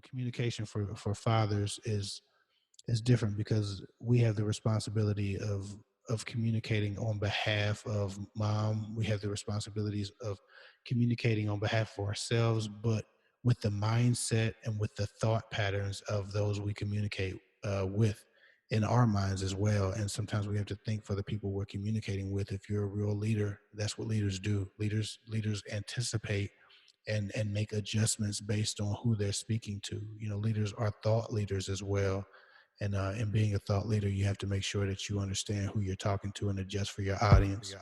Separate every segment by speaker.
Speaker 1: communication for fathers is different because we have the responsibility of communicating on behalf of mom. We have the responsibilities of communicating on behalf of ourselves, but with the mindset and with the thought patterns of those we communicate with in our minds as well. And sometimes we have to think for the people we're communicating with. If you're a real leader, that's what leaders do. Leaders anticipate and make adjustments based on who they're speaking to. Leaders are thought leaders as well. And in being a thought leader, you have to make sure that you understand who you're talking to and adjust for your audience.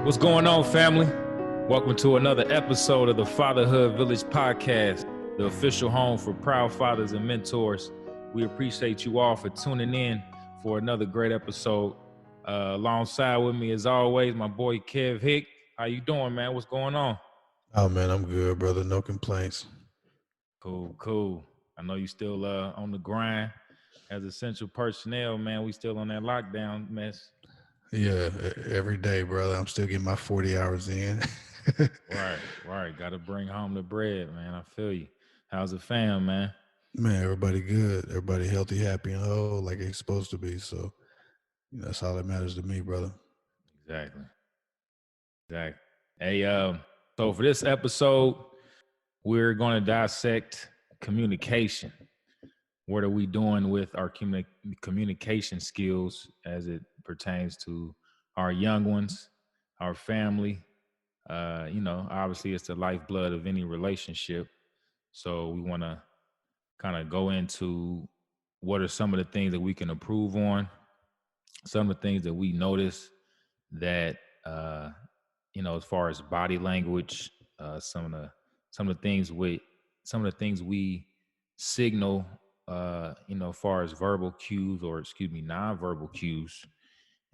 Speaker 2: What's going on, family? Welcome to another episode of the Fatherhood Village podcast, the official home for proud fathers and mentors. We appreciate you all for tuning in for another great episode. Alongside with me, as always, my boy Kev Hick. How you doing, man? What's going on?
Speaker 1: Oh, man, I'm good, brother. No complaints.
Speaker 2: Cool. I know you still on the grind as essential personnel, man. We still on that lockdown mess.
Speaker 1: Yeah, every day, brother. I'm still getting my 40 hours in.
Speaker 2: Right. Got to bring home the bread, man. I feel you. How's the fam, man?
Speaker 1: Man, everybody good. Everybody healthy, happy, and whole like it's supposed to be. So that's all that matters to me, brother.
Speaker 2: Exactly. Hey, so for this episode, we're going to dissect communication. What are we doing with our communication skills as it pertains to our young ones, our family? Obviously it's the lifeblood of any relationship. So we want to kind of go into what are some of the things that we can improve on, some of the things that we notice that, as far as body language, some of the things we signal, as far as verbal cues nonverbal cues,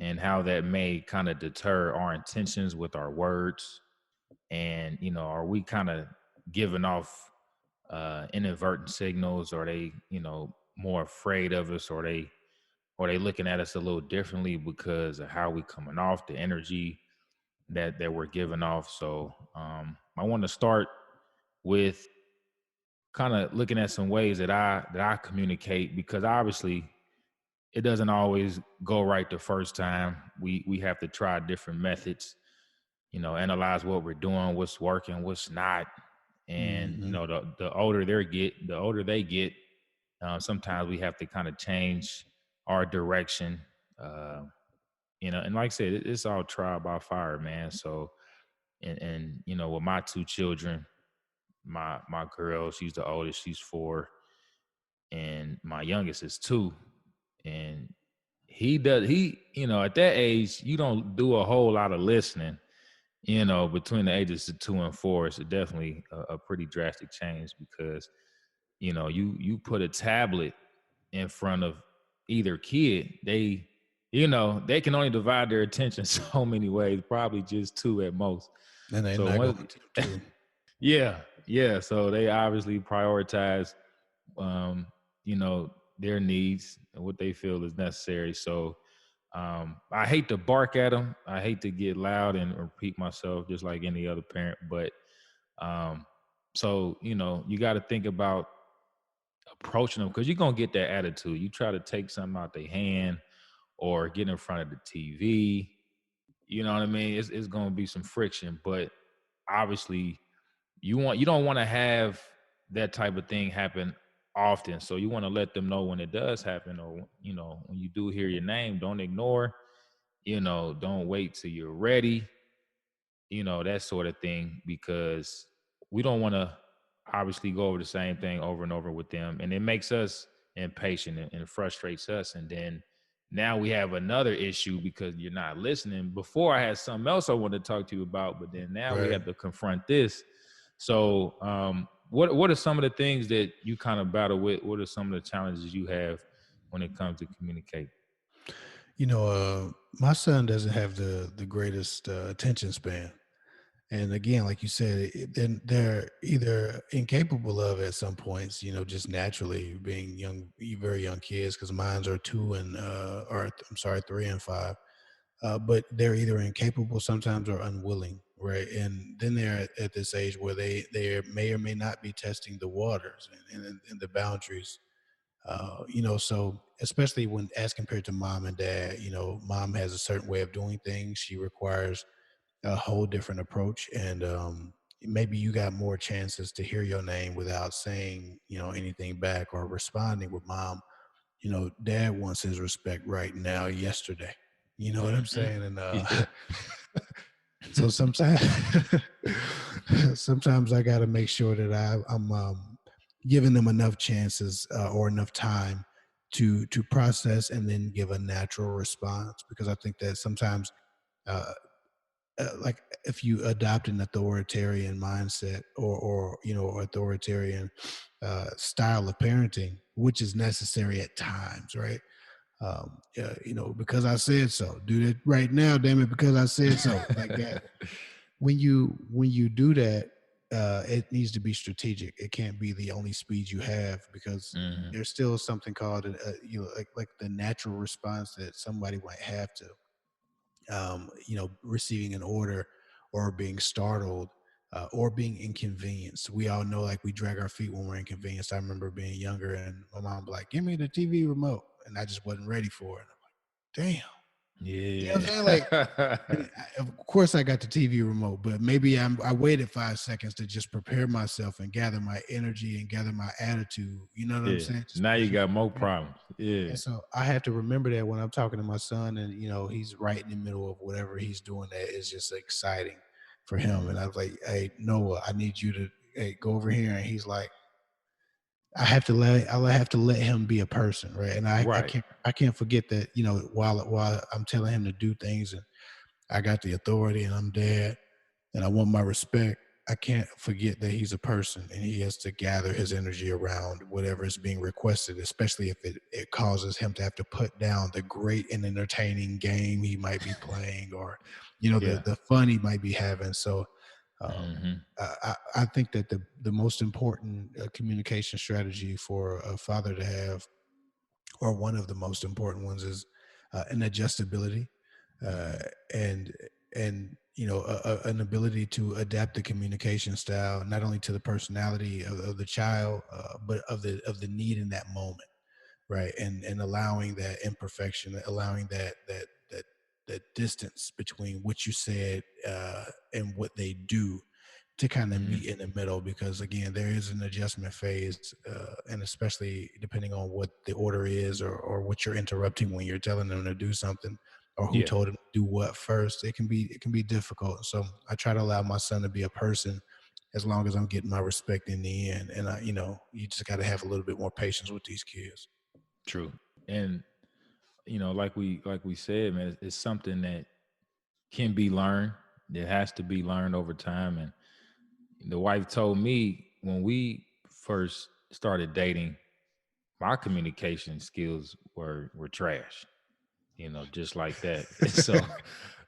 Speaker 2: and how that may kind of deter our intentions with our words. And, are we kind of giving off inadvertent signals? Are they, more afraid of us? Or are they looking at us a little differently because of how we coming off, the energy that we're giving off? So I want to start with kind of looking at some ways that I communicate, because obviously it doesn't always go right the first time. We have to try different methods, analyze what we're doing, what's working, what's not. And the older they get, sometimes we have to kind of change our direction. And like I said, it's all trial by fire, man. So and with my two children, my girl, she's the oldest, she's 4, and my youngest is 2. And he at that age, you don't do a whole lot of listening. Between the ages of 2 and 4, it's definitely a pretty drastic change, because you put a tablet in front of either kid, they can only divide their attention so many ways, probably just 2 at most.
Speaker 1: And they're not going to.
Speaker 2: Yeah. So they obviously prioritize, their needs and what they feel is necessary. So I hate to bark at them. I hate to get loud and repeat myself just like any other parent. But so, you got to think about approaching them, because you're going to get that attitude. You try to take something out their hand or get in front of the TV. You know what I mean? It's going to be some friction, but obviously you don't want to have that type of thing happen often. So you want to let them know when it does happen, or when you do hear your name, don't ignore, don't wait till you're ready, that sort of thing, because we don't want to obviously go over the same thing over and over with them, and it makes us impatient and frustrates us. And then now we have another issue because you're not listening. Before I had something else I wanted to talk to you about, but then now we
Speaker 1: Right.
Speaker 2: have to confront this. So, what are some of the things that you kind of battle with? What are some of the challenges you have when it comes to communicate?
Speaker 1: My son doesn't have the greatest attention span. And again, like you said, then they're either incapable of at some points, just naturally being young, very young kids, because mines are 2 and or I'm sorry, 3 and 5. But they're either incapable sometimes or unwilling, right? And then they're at this age where they may or may not be testing the waters and the boundaries. So especially when as compared to mom and dad, mom has a certain way of doing things. She requires a whole different approach, and maybe you got more chances to hear your name without saying anything back or responding with mom. Dad wants his respect right now, yesterday. You know what I'm
Speaker 2: Hmm.
Speaker 1: saying? And
Speaker 2: Yeah.
Speaker 1: so sometimes sometimes I got to make sure that I'm giving them enough chances or enough time to process and then give a natural response, because I think that sometimes uh, like if you adopt an authoritarian mindset or authoritarian style of parenting, which is necessary at times, right? Because I said so, do it right now, damn it, because I said so, like that. When you do that, it needs to be strategic. It can't be the only speed you have, because
Speaker 2: Hmm.
Speaker 1: there's still something called like the natural response that somebody might have to receiving an order or being startled or being inconvenienced. We all know, like, we drag our feet when we're inconvenienced. I remember being younger and my mom be like, "Give me the TV remote," and I just wasn't ready for it. And I'm like, "Damn," you know what I'm
Speaker 2: Yeah.
Speaker 1: saying? Like, and of course, I got the TV remote, but maybe I waited 5 seconds to just prepare myself and gather my energy and gather my attitude. You know what I'm
Speaker 2: Yeah.
Speaker 1: saying? Just
Speaker 2: Now
Speaker 1: be
Speaker 2: you
Speaker 1: here.
Speaker 2: got more
Speaker 1: Right.
Speaker 2: problems. Yeah.
Speaker 1: And so I have to remember that when I'm talking to my son, and he's right in the middle of whatever he's doing that is just exciting for him. And
Speaker 2: Hmm.
Speaker 1: I was like, "Hey, Noah, I need you to, hey, go over here." And he's like, I have to let him be a person, right? And I
Speaker 2: Right.
Speaker 1: can't forget that, while I'm telling him to do things, and I got the authority and I'm dad and I want my respect, I can't forget that he's a person and he has to gather his energy around whatever is being requested, especially if it causes him to have to put down the great and entertaining game he might be playing, or,
Speaker 2: Yeah.
Speaker 1: the fun he might be having. So,
Speaker 2: Hmm.
Speaker 1: I think that the most important communication strategy for a father to have, or one of the most important ones, is an adjustability, uh,
Speaker 2: Hmm.
Speaker 1: and an ability to adapt the communication style not only to the personality of the child, but of the need in that moment, right? And allowing that imperfection, allowing that distance between what you said and what they do, to kind of
Speaker 2: Hmm.
Speaker 1: meet in the middle, because again, there is an adjustment phase, and especially depending on what the order is, or what you're interrupting when you're telling them to do something, or who
Speaker 2: Yeah.
Speaker 1: told them to do what first. It can be difficult. So I try to allow my son to be a person, as long as I'm getting my respect in the end. And you just got to have a little bit more patience with these kids.
Speaker 2: True. And like we said, man, it's something that can be learned. It has to be learned over time. And the wife told me when we first started dating, my communication skills were trash. Just like that. So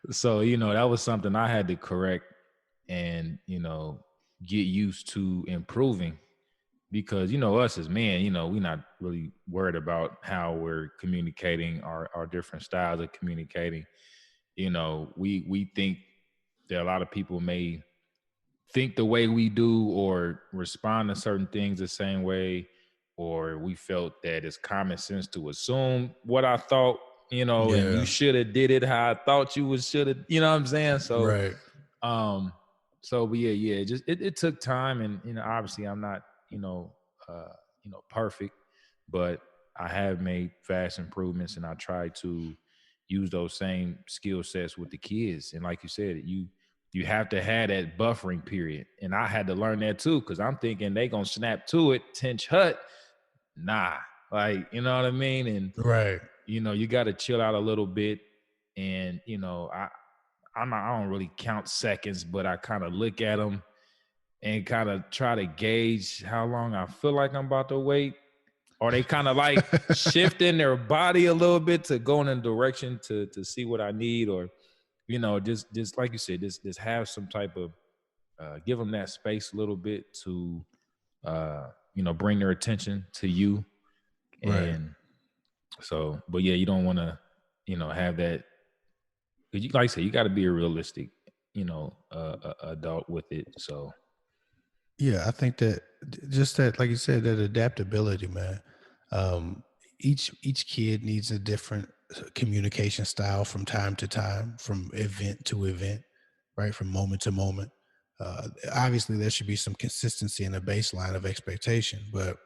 Speaker 2: that was something I had to correct and get used to improving, because us as men, we're not really worried about how we're communicating, our different styles of communicating. We think that a lot of people may think the way we do or respond to certain things the same way, or we felt that it's common sense to assume what I thought, and you
Speaker 1: Yeah.
Speaker 2: should have did it how I thought you would should have, you know what I'm saying? So
Speaker 1: Right.
Speaker 2: um but yeah, it took time, and obviously I'm not, uh perfect, but I have made fast improvements, and I try to use those same skill sets with the kids. And like you said, you have to have that buffering period. And I had to learn that too, because I'm thinking they gonna snap to it, tench hut. Nah. Like, you know what I mean? And
Speaker 1: Right.
Speaker 2: you got to chill out a little bit. And I don't really count seconds, but I kind of look at them and kind of try to gauge how long I feel like I'm about to wait. Or they kind of like shifting their body a little bit to go in a direction to see what I need, or just like you said, just have some type of give them that space a little bit to bring their attention to you.
Speaker 1: Right.
Speaker 2: And so, but yeah, you don't want to have that. 'Cause you, like I said, you got to be a realistic adult with it. So
Speaker 1: Yeah, I think that just that, like you said, that adaptability, man. Um, each kid needs a different communication style from time to time, from event to event, right? From moment to moment. Obviously, there should be some consistency in a baseline of expectation, but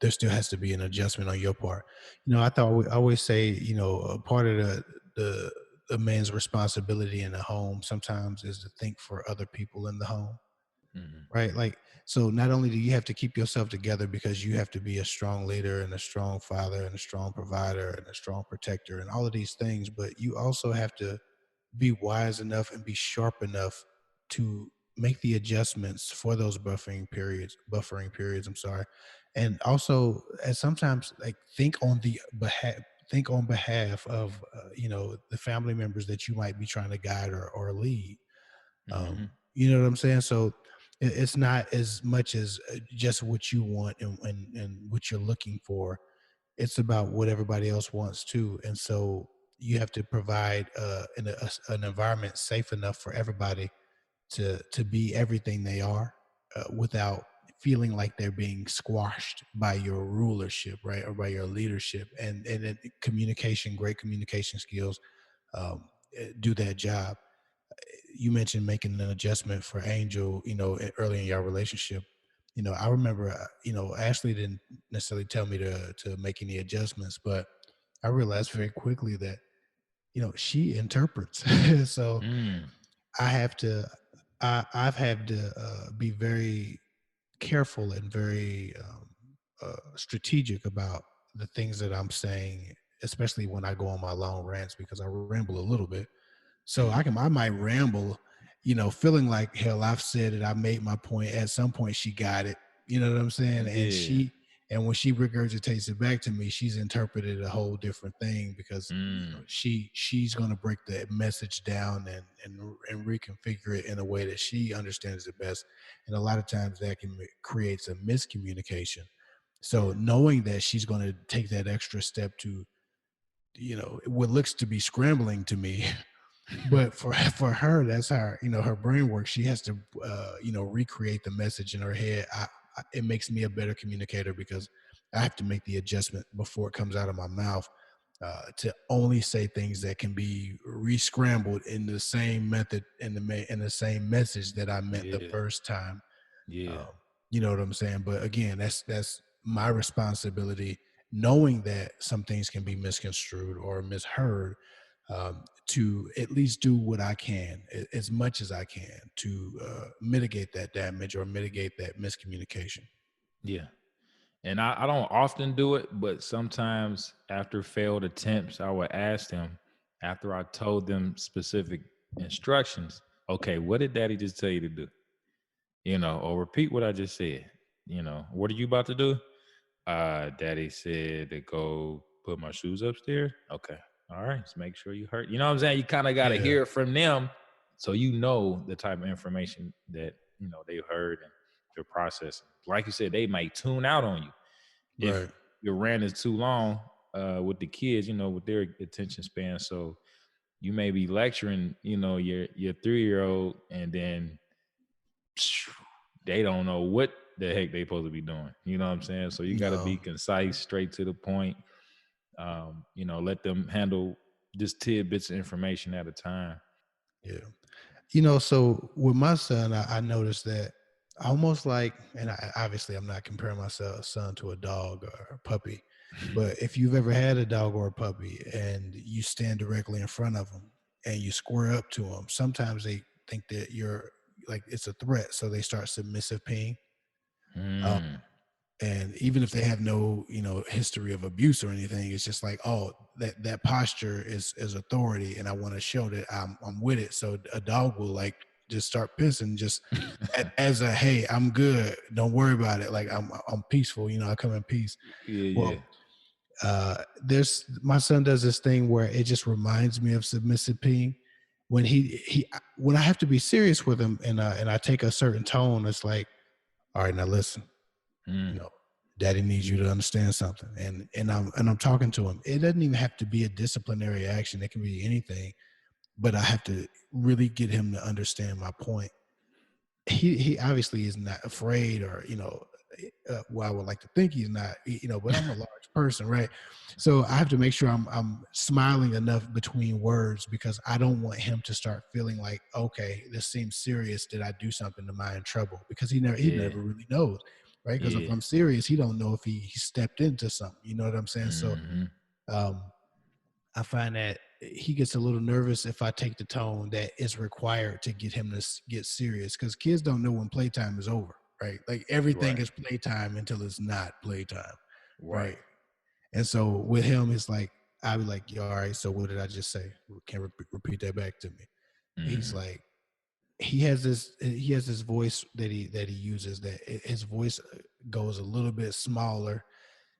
Speaker 1: there still has to be an adjustment on your part. I always say, a part of the the man's responsibility in the home sometimes is to think for other people in the home,
Speaker 2: mhm.
Speaker 1: right? Like, so not only do you have to keep yourself together because you have to be a strong leader and a strong father and a strong provider and a strong protector and all of these things, but you also have to be wise enough and be sharp enough to make the adjustments for those buffering periods, I'm sorry. And also, and sometimes, like, think on behalf of the family members that you might be trying to guide or lead.
Speaker 2: Mhm.
Speaker 1: You know what I'm saying? So it's not as much as just what you want and what you're looking for. It's about what everybody else wants too. And so you have to provide an environment safe enough for everybody to be everything they are, without feeling like they're being squashed by your rulership, right, or by your leadership. Communication, great communication skills, do that job. You mentioned making an adjustment for Angel, early in your relationship. I remember, Ashley didn't necessarily tell me to make any adjustments, but I realized very quickly that, she interprets. So
Speaker 2: Mm.
Speaker 1: I have to, I've had to be very careful and very strategic about the things that I'm saying, especially when I go on my long rants, because I ramble a little bit. So
Speaker 2: Mm.
Speaker 1: I might ramble, feeling like, hell, I've said it, I made my point. At some point she got it. You know what I'm saying?
Speaker 2: Yeah.
Speaker 1: And when she regurgitates it back to me, she's interpreted a whole different thing because
Speaker 2: Mm.
Speaker 1: she's gonna break the message down and reconfigure it in a way that she understands it best. And a lot of times that creates a miscommunication. So
Speaker 2: Yeah.
Speaker 1: knowing that she's gonna take that extra step to, what looks to be scrambling to me, but for her, that's how, her brain works. She has to recreate the message in her head. It makes me a better communicator because I have to make the adjustment before it comes out of my mouth, to only say things that can be re-scrambled in the same method, in the same message that I meant the
Speaker 2: Yeah.
Speaker 1: first time.
Speaker 2: Yeah.
Speaker 1: um, you know what I'm saying? But again, that's my responsibility, knowing that some things can be misconstrued or misheard, to at least do what I can, as much as I can, to mitigate that damage or mitigate that miscommunication.
Speaker 2: Yeah. And I don't often do it, but sometimes after failed attempts, I would ask them after I told them specific instructions, okay, what did daddy just tell you to do? Or repeat what I just said. What are you about to do? Daddy said to go put my shoes upstairs. Okay. All right. Just make sure you hurt. You know what I'm saying? You kind of got to
Speaker 1: Yeah,
Speaker 2: hear it from them so you know the type of information that, they heard and they're processing. Like you said, they might tune out on you if
Speaker 1: right.
Speaker 2: your rant is too long with the kids, with their attention span. So you may be lecturing, your 3-year old, and then they don't know what the heck they supposed to be doing. You know what I'm saying? So you got to
Speaker 1: No,
Speaker 2: be concise, straight to the point. Let them handle just tidbits of information at a time.
Speaker 1: yeah. So with my son, I noticed that almost like, and obviously I'm not comparing myself son to a dog or a puppy, but if you've ever had a dog or a puppy and you stand directly in front of them and you square up to them, sometimes they think that you're like it's a threat, so they start submissive peeing. Um,
Speaker 2: Mm.
Speaker 1: And even if they have no, history of abuse or anything, it's just like, oh, that posture is authority, and I want to show that I'm with it. So a dog will like just start pissing, just as a, hey, I'm good, don't worry about it. Like I'm peaceful, I come in peace.
Speaker 2: Yeah, yeah.
Speaker 1: Well, there's my son does this thing where it just reminds me of submissive peeing. When when I have to be serious with him, and I take a certain tone, it's like, all right, now listen, you
Speaker 2: Mm.
Speaker 1: know, daddy needs you to understand something. And I'm talking to him. It doesn't even have to be a disciplinary action. It can be anything, but I have to really get him to understand my point. He obviously is not afraid, or well, I would like to think he's not, but I'm a large person, right? So I have to make sure I'm smiling enough between words, because I don't want him to start feeling like, okay, this seems serious, did I do something, am I in trouble? Because he
Speaker 2: Yeah.
Speaker 1: never really knows, right? Because if
Speaker 2: Yeah.
Speaker 1: I'm serious, he don't know if he stepped into something, you know what I'm saying? So
Speaker 2: Hmm.
Speaker 1: um I find that he gets a little nervous if I take the tone that is required to get him to get serious, because kids don't know when playtime is over, right? Like everything
Speaker 2: Right.
Speaker 1: is playtime until it's not playtime,
Speaker 2: Right.
Speaker 1: right? And so with him, it's like, I'll be like, "Yo, all right, so what did I just say? Can you repeat that back to me?" He's
Speaker 2: Hmm.
Speaker 1: like, he has this voice that he uses, that his voice goes a little bit smaller,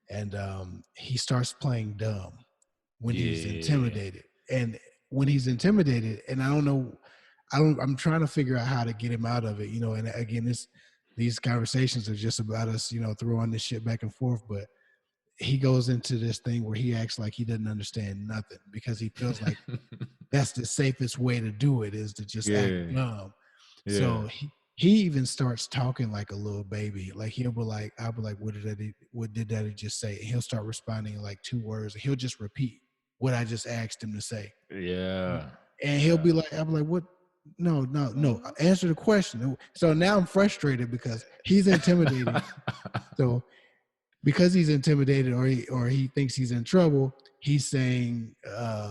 Speaker 1: and he starts playing dumb when he's
Speaker 2: Yeah.
Speaker 1: intimidated. And when he's intimidated, and I don't know, I'm trying to figure out how to get him out of it, and again, these conversations are just about us, throwing this shit back and forth. But he goes into this thing where he acts like he doesn't understand nothing, because he feels like that's the safest way to do it, is to just act
Speaker 2: Yeah.
Speaker 1: dumb.
Speaker 2: Yeah.
Speaker 1: So he even starts talking like a little baby. Like I'll be like, what did daddy just say? And he'll start responding in like two words, and he'll just repeat what I just asked him to say.
Speaker 2: Yeah.
Speaker 1: And he'll
Speaker 2: Yeah.
Speaker 1: be like, I'll be like, what? No, no, no. Answer the question. So now I'm frustrated because he's intimidating. So because he's intimidated, or he thinks he's in trouble, he's saying,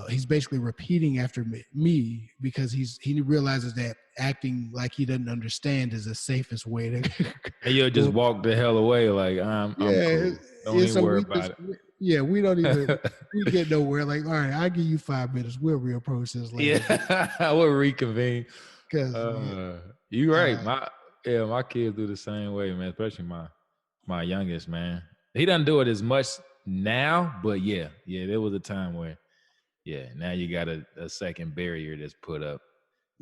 Speaker 1: he's basically repeating after me, because he realizes that acting like he doesn't understand is the safest way to
Speaker 2: And you'll just
Speaker 1: go.
Speaker 2: walk the hell away like I'm
Speaker 1: Yeah,
Speaker 2: cool. Don't
Speaker 1: yeah.
Speaker 2: even
Speaker 1: So
Speaker 2: worry
Speaker 1: we just,
Speaker 2: about
Speaker 1: yeah, we don't even,
Speaker 2: it.
Speaker 1: we get nowhere. Like, all right, I'll give you 5 minutes. We'll reapproach this later.
Speaker 2: Yeah. I will reconvene.
Speaker 1: Because
Speaker 2: Uh you right.
Speaker 1: uh,
Speaker 2: My kids do the same way, man, especially my youngest, man. He doesn't do it as much now, but yeah, there was a time where now you got a second barrier that's put up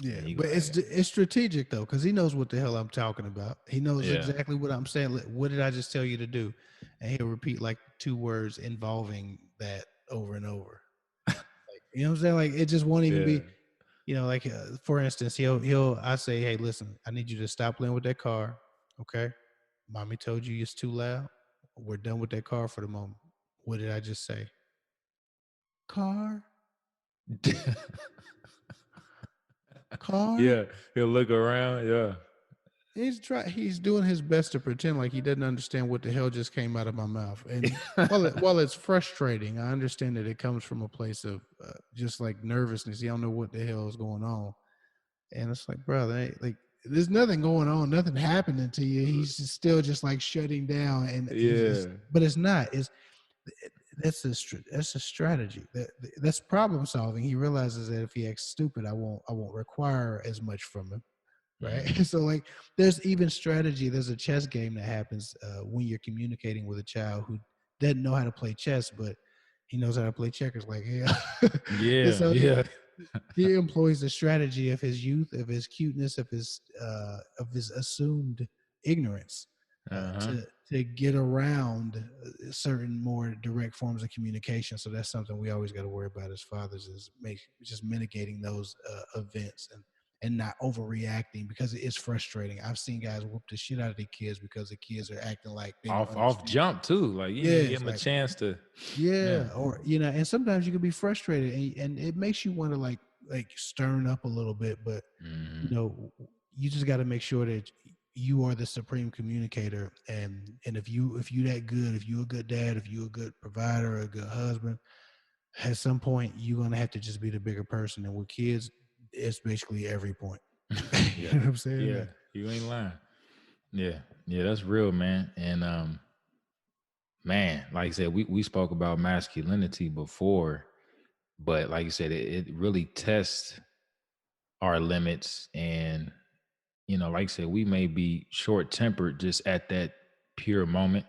Speaker 1: yeah,
Speaker 2: and you
Speaker 1: but
Speaker 2: like,
Speaker 1: it's strategic though, because he knows what the hell I'm talking about. He knows
Speaker 2: yeah.
Speaker 1: exactly what I'm saying. Like, what did I just tell you to do? And he'll repeat like two words involving that over and over. Like, you know what I'm saying? Like, it just won't even
Speaker 2: Yeah.
Speaker 1: be. Like, for instance, I say, hey, listen, I need you to stop playing with that car. Okay, mommy told you it's too loud. We're done with that car for the moment. What did I just say? Car, car.
Speaker 2: Yeah. He'll look around. Yeah.
Speaker 1: He's doing his best to pretend like he doesn't understand what the hell just came out of my mouth. And while it's frustrating, I understand that it comes from a place of just like nervousness. You don't know what the hell is going on. And it's like, brother, like, there's nothing going on, nothing happening to you. He's just still just like shutting down, and
Speaker 2: Yeah.
Speaker 1: but it's not. That's a strategy. That's problem solving. He realizes that if he acts stupid, I won't require as much from him, right?
Speaker 2: Hmm.
Speaker 1: So like, there's even strategy. There's a chess game that happens when you're communicating with a child who doesn't know how to play chess, but he knows how to play checkers. Like, yeah. And
Speaker 2: Yeah.
Speaker 1: so
Speaker 2: Yeah.
Speaker 1: he employs the strategy of his youth, of his cuteness, of his assumed ignorance,
Speaker 2: Uh-huh.
Speaker 1: to get around certain more direct forms of communication. So that's something we always got to worry about as fathers, is just mitigating those events, and not overreacting, because it is frustrating. I've seen guys whoop the shit out of their kids because the kids are acting like they don't
Speaker 2: Off
Speaker 1: understand.
Speaker 2: jump too. Like you didn't
Speaker 1: Yeah,
Speaker 2: even give
Speaker 1: it's
Speaker 2: him a
Speaker 1: like,
Speaker 2: chance to. Yeah.
Speaker 1: yeah, or and sometimes you can be frustrated, and it makes you want to like stern up a little bit, but you
Speaker 2: Hmm.
Speaker 1: know you just got to make sure that you are the supreme communicator, and if you that good, if you a good dad, if you a good provider, a good husband, at some point you're gonna have to just be the bigger person. And with kids, it's basically every point. You
Speaker 2: Yeah.
Speaker 1: know what I'm saying?
Speaker 2: Yeah. You ain't lying. Yeah. Yeah. That's real, man. And Man, like I said, we spoke about masculinity before, but like you said, it really tests our limits. And, like I said, we may be short tempered just at that pure moment.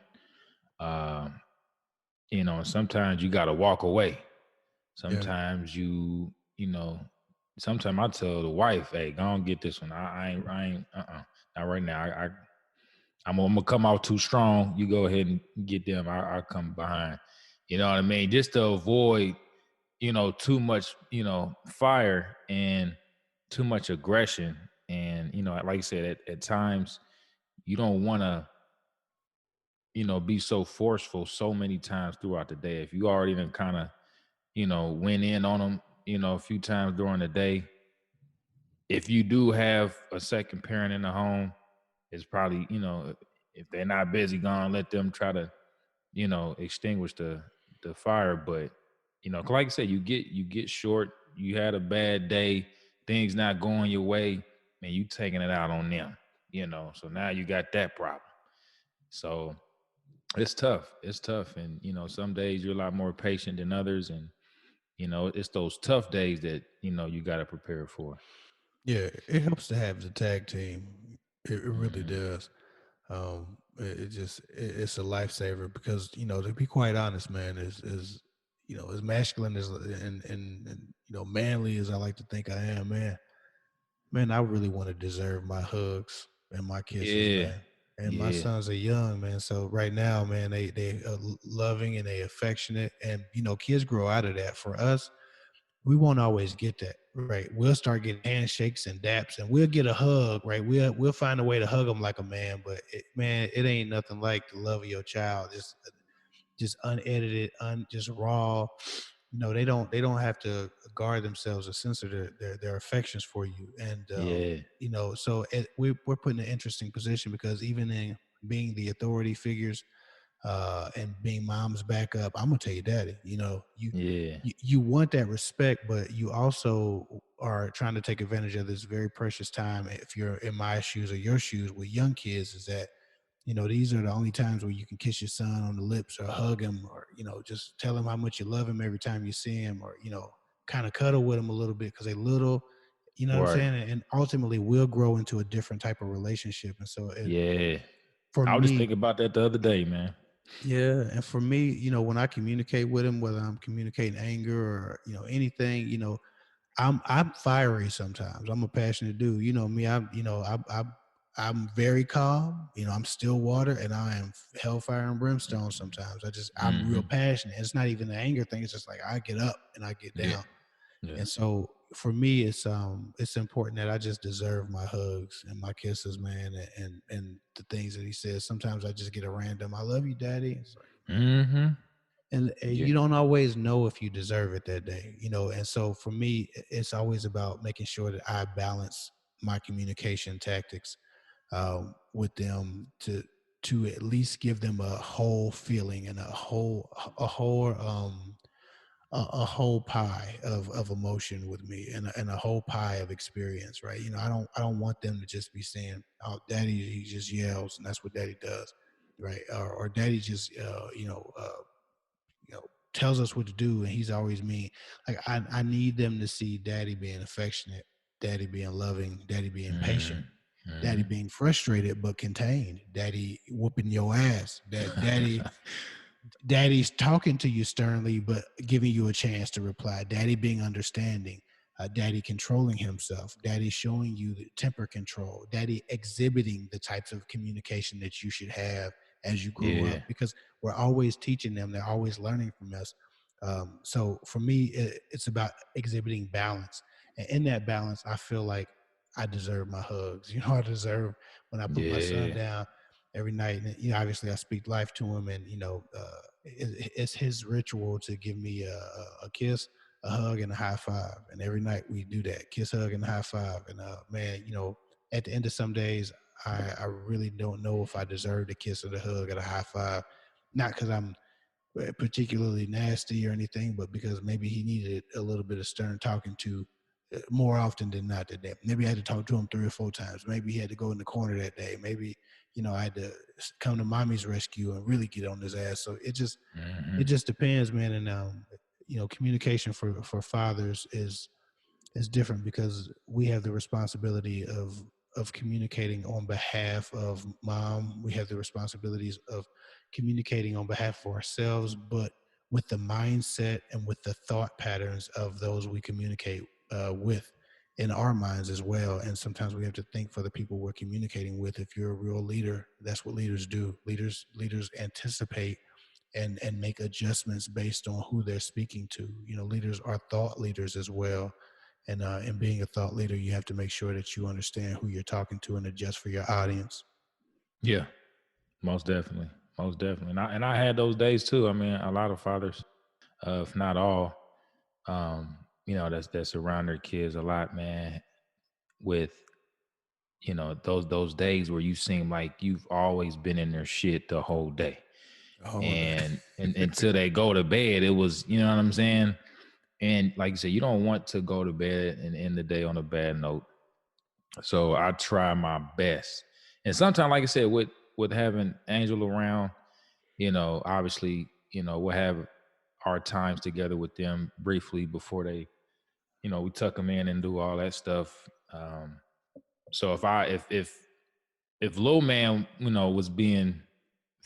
Speaker 2: Um, and sometimes you got to walk away.
Speaker 1: Yeah,
Speaker 2: Sometimes sometimes I tell the wife, hey, go on get this one. I ain't, not right now. I'm gonna come out too strong. You go ahead and get them. I'll come behind. You know what I mean? Just to avoid, too much, fire and too much aggression. And, like I said, at times you don't want to, be so forceful so many times throughout the day. If you already done kind of, went in on them, a few times during the day, if you do have a second parent in the home, it's probably, if they're not busy, gone, let them try to, extinguish the fire. But, 'cause like I said, you get short, you had a bad day, things not going your way, and you taking it out on them, So now you got that problem. So it's tough. It's tough. And, some days you're a lot more patient than others. And, it's those tough days that, you got to prepare for.
Speaker 1: yeah, it helps to have the tag team. It really
Speaker 2: Hmm.
Speaker 1: does. It's a lifesaver because to be quite honest, man, is as masculine as and manly as I like to think I am, man, I really want to deserve my hugs and my kisses,
Speaker 2: Yeah.
Speaker 1: man. And my
Speaker 2: Yeah.
Speaker 1: sons are young, man. So right now, man, they loving and they affectionate, and kids grow out of that. For us, we won't always get that, right? We'll start getting handshakes and daps, and we'll get a hug, right? We'll find a way to hug them like a man, but man, it ain't nothing like the love of your child. Just unedited, just raw. They don't have to guard themselves or censor their affections for you. And
Speaker 2: Yeah.
Speaker 1: so we're put in an interesting position because even in being the authority figures and being mom's backup, I'm gonna tell you, daddy,
Speaker 2: Yeah.
Speaker 1: you want that respect, but you also are trying to take advantage of this very precious time. If you're in my shoes or your shoes with young kids, is that these are the only times where you can kiss your son on the lips or hug him or just tell him how much you love him every time you see him, or kind of cuddle with him a little bit because they little. You know what I'm
Speaker 2: Right.
Speaker 1: saying? And ultimately, we'll grow into a different type of relationship. And so,
Speaker 2: Yeah.
Speaker 1: for
Speaker 2: I was just
Speaker 1: me,
Speaker 2: thinking about that the other day, man.
Speaker 1: yeah, and for me, when I communicate with him, whether I'm communicating anger or anything, I'm fiery sometimes. I'm a passionate dude. You know me. I'm very calm. I'm still water, and I am hellfire and brimstone. Sometimes I'm real
Speaker 2: Hmm.
Speaker 1: passionate. It's not even an anger thing. It's just like I get up and I get
Speaker 2: Yeah.
Speaker 1: down.
Speaker 2: Yeah.
Speaker 1: And so for me, it's important that I just deserve my hugs and my kisses, man, and the things that he says. Sometimes I just get a random "I love you, daddy." It's like, man,
Speaker 2: Hmm.
Speaker 1: and
Speaker 2: Yeah.
Speaker 1: you don't always know if you deserve it that day, and so for me, it's always about making sure that I balance my communication tactics with them to at least give them a whole feeling and a whole pie of emotion with me, and a whole pie of experience, right? I don't want them to just be saying, "Oh, daddy, he just yells and that's what daddy does," right? Or daddy just tells us what to do and he's always mean. Like I need them to see daddy being affectionate, daddy being loving, daddy being patient, daddy
Speaker 2: Hmm.
Speaker 1: being frustrated but contained, daddy whooping your ass, daddy's talking to you sternly but giving you a chance to reply, daddy being understanding, daddy controlling himself, daddy showing you the temper control, daddy exhibiting the types of communication that you should have as you grow up,
Speaker 2: Yeah.
Speaker 1: because we're always teaching them, they're always learning from us. So for me, it's about exhibiting balance, and in that balance I feel like I deserve my hugs. I deserve when I put my son
Speaker 2: Yeah.
Speaker 1: down every night. And obviously I speak life to him, and it's his ritual to give me a kiss, a hug, and a high five. And every night we do that: kiss, hug, and high five. And man, at the end of some days, I really don't know if I deserve the kiss or the hug or the high five. Not because I'm particularly nasty or anything, but because maybe he needed a little bit of stern talking to more often than not that day. Maybe I had to talk to him 3 or 4 times. Maybe he had to go in the corner that day. Maybe, I had to come to mommy's rescue and really get on his ass. So it
Speaker 2: Hmm.
Speaker 1: just depends, man. And communication for fathers is different because we have the responsibility of communicating on behalf of mom. We have the responsibilities of communicating on behalf of ourselves, but with the mindset and with the thought patterns of those we communicate with in our minds as well. And sometimes we have to think for the people we're communicating with. If you're a real leader, that's what leaders do. Leaders anticipate and make adjustments based on who they're speaking to. Leaders are thought leaders as well. And in being a thought leader, you have to make sure that you understand who you're talking to and adjust for your audience.
Speaker 2: Yeah, most definitely, most definitely. And I had those days too. I mean, a lot of fathers, if not all, that's around their kids a lot, man. With those days where you seem like you've always been in their shit the whole day,
Speaker 1: Oh,
Speaker 2: and until they go to bed, it was, you know what I'm saying. And like you said, you don't want to go to bed and end the day on a bad note. So I try my best. And sometimes, like I said, with having Angel around, obviously, we'll have our times together with them briefly before they, we tuck them in and do all that stuff. So if Lil Man, was being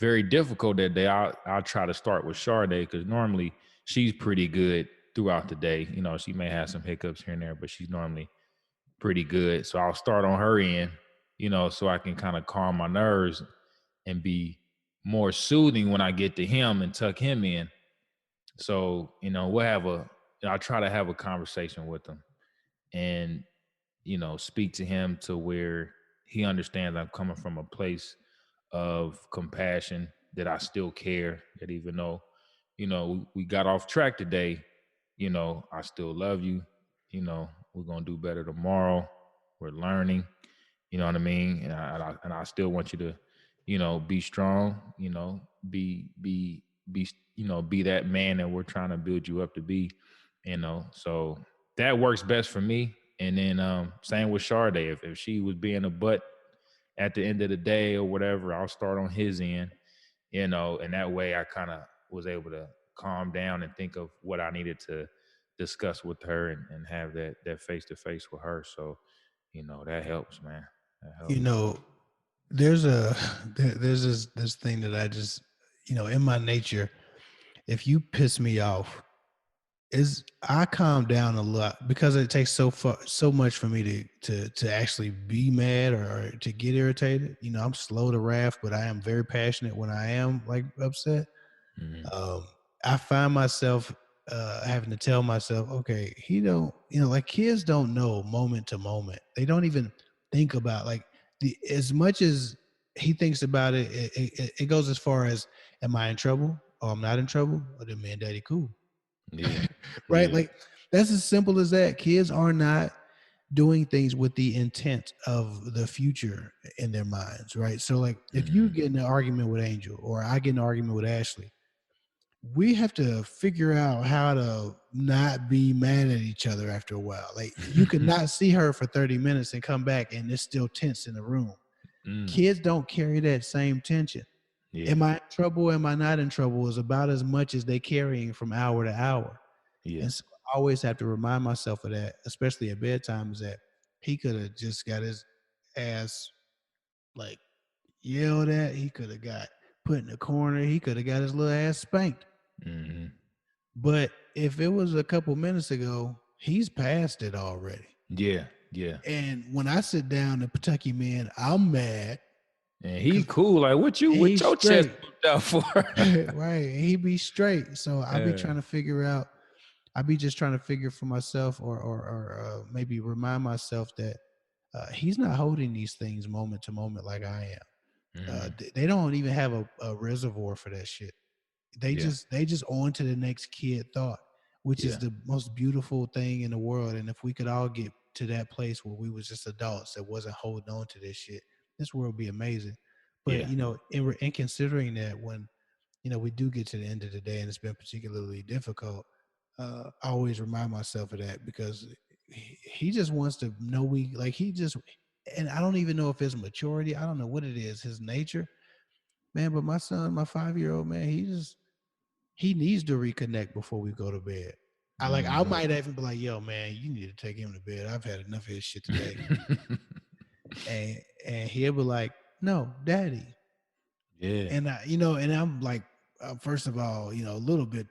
Speaker 2: very difficult that day, I'll try to start with Sade because normally she's pretty good throughout the day. She may have some hiccups here and there, but she's normally pretty good. So I'll start on her end, so I can kind of calm my nerves and be more soothing when I get to him and tuck him in. So, I'll try to have a conversation with him and, speak to him to where he understands I'm coming from a place of compassion, that I still care, that even though, we got off track today, I still love you. We're going to do better tomorrow. We're learning, you know what I mean? And I still want you to, be strong, be that man that we're trying to build you up to be, so that works best for me. And then same with Sade. If she was being a butt at the end of the day or whatever, I'll start on his end, and that way I kind of was able to calm down and think of what I needed to discuss with her, and have that face to face with her. So, that helps, man. That
Speaker 1: you
Speaker 2: helps.
Speaker 1: know, there's a there's this thing that I just, in my nature, if you piss me off, is I calm down a lot because it takes so much for me to actually be mad or to get irritated. I'm slow to wrath, but I am very passionate when I am like upset.
Speaker 2: Hmm.
Speaker 1: um, I find myself having to tell myself, okay, he don't, like kids don't know moment to moment. They don't even think about like as much as he thinks about it. It goes as far as, am I in trouble? Or I'm not in trouble? Or then me and daddy cool,
Speaker 2: Yeah.
Speaker 1: right?
Speaker 2: Yeah.
Speaker 1: Like that's as simple as that. Kids are not doing things with the intent of the future in their minds, right? So like if you
Speaker 2: Hmm.
Speaker 1: get in an argument with Angel or I get in an argument with Ashley, we have to figure out how to not be mad at each other after a while. Like you could not see her for 30 minutes and come back and it's still tense in the room.
Speaker 2: Mm.
Speaker 1: Kids don't carry that same tension.
Speaker 2: Yeah.
Speaker 1: Am I in trouble? Am I not in trouble? Is about as much as they carrying from hour to hour.
Speaker 2: Yeah.
Speaker 1: And so I always have to remind myself of that, especially at bedtime, is that he could have just got his ass like yelled at. He could have got put in the corner. He could have got his little ass spanked.
Speaker 2: Hmm.
Speaker 1: But if it was a couple minutes ago, he's past it already.
Speaker 2: Yeah. Yeah.
Speaker 1: And when I sit down to Kentucky Man, I'm mad
Speaker 2: And he
Speaker 1: because
Speaker 2: cool. Like, what you with
Speaker 1: he's
Speaker 2: your chest
Speaker 1: straight.
Speaker 2: puffed out for?
Speaker 1: Right. He be straight. So I be
Speaker 2: Yeah.
Speaker 1: trying to figure out, I be just trying to figure for myself or maybe remind myself that he's not holding these things moment to moment like I am.
Speaker 2: Hmm.
Speaker 1: They don't even have a reservoir for that shit. They
Speaker 2: Yeah.
Speaker 1: just on to the next kid thought, which is
Speaker 2: Yeah.
Speaker 1: the most beautiful thing in the world. And if we could all get to that place where we was just adults that wasn't holding on to this shit, this world would be amazing. But
Speaker 2: Yeah.
Speaker 1: in considering that, when we do get to the end of the day and it's been particularly difficult, I always remind myself of that because he just wants to know we like he just, and I don't even know if it's maturity. I don't know what it is, his nature, man. But my son, my 5-year-old man, he needs to reconnect before we go to bed. I
Speaker 2: Mhm.
Speaker 1: might even be like, yo, man, you need to take him to bed. I've had enough of his shit today. And he'll be like, no, daddy.
Speaker 2: Yeah.
Speaker 1: And and I'm like, first of all, a little bit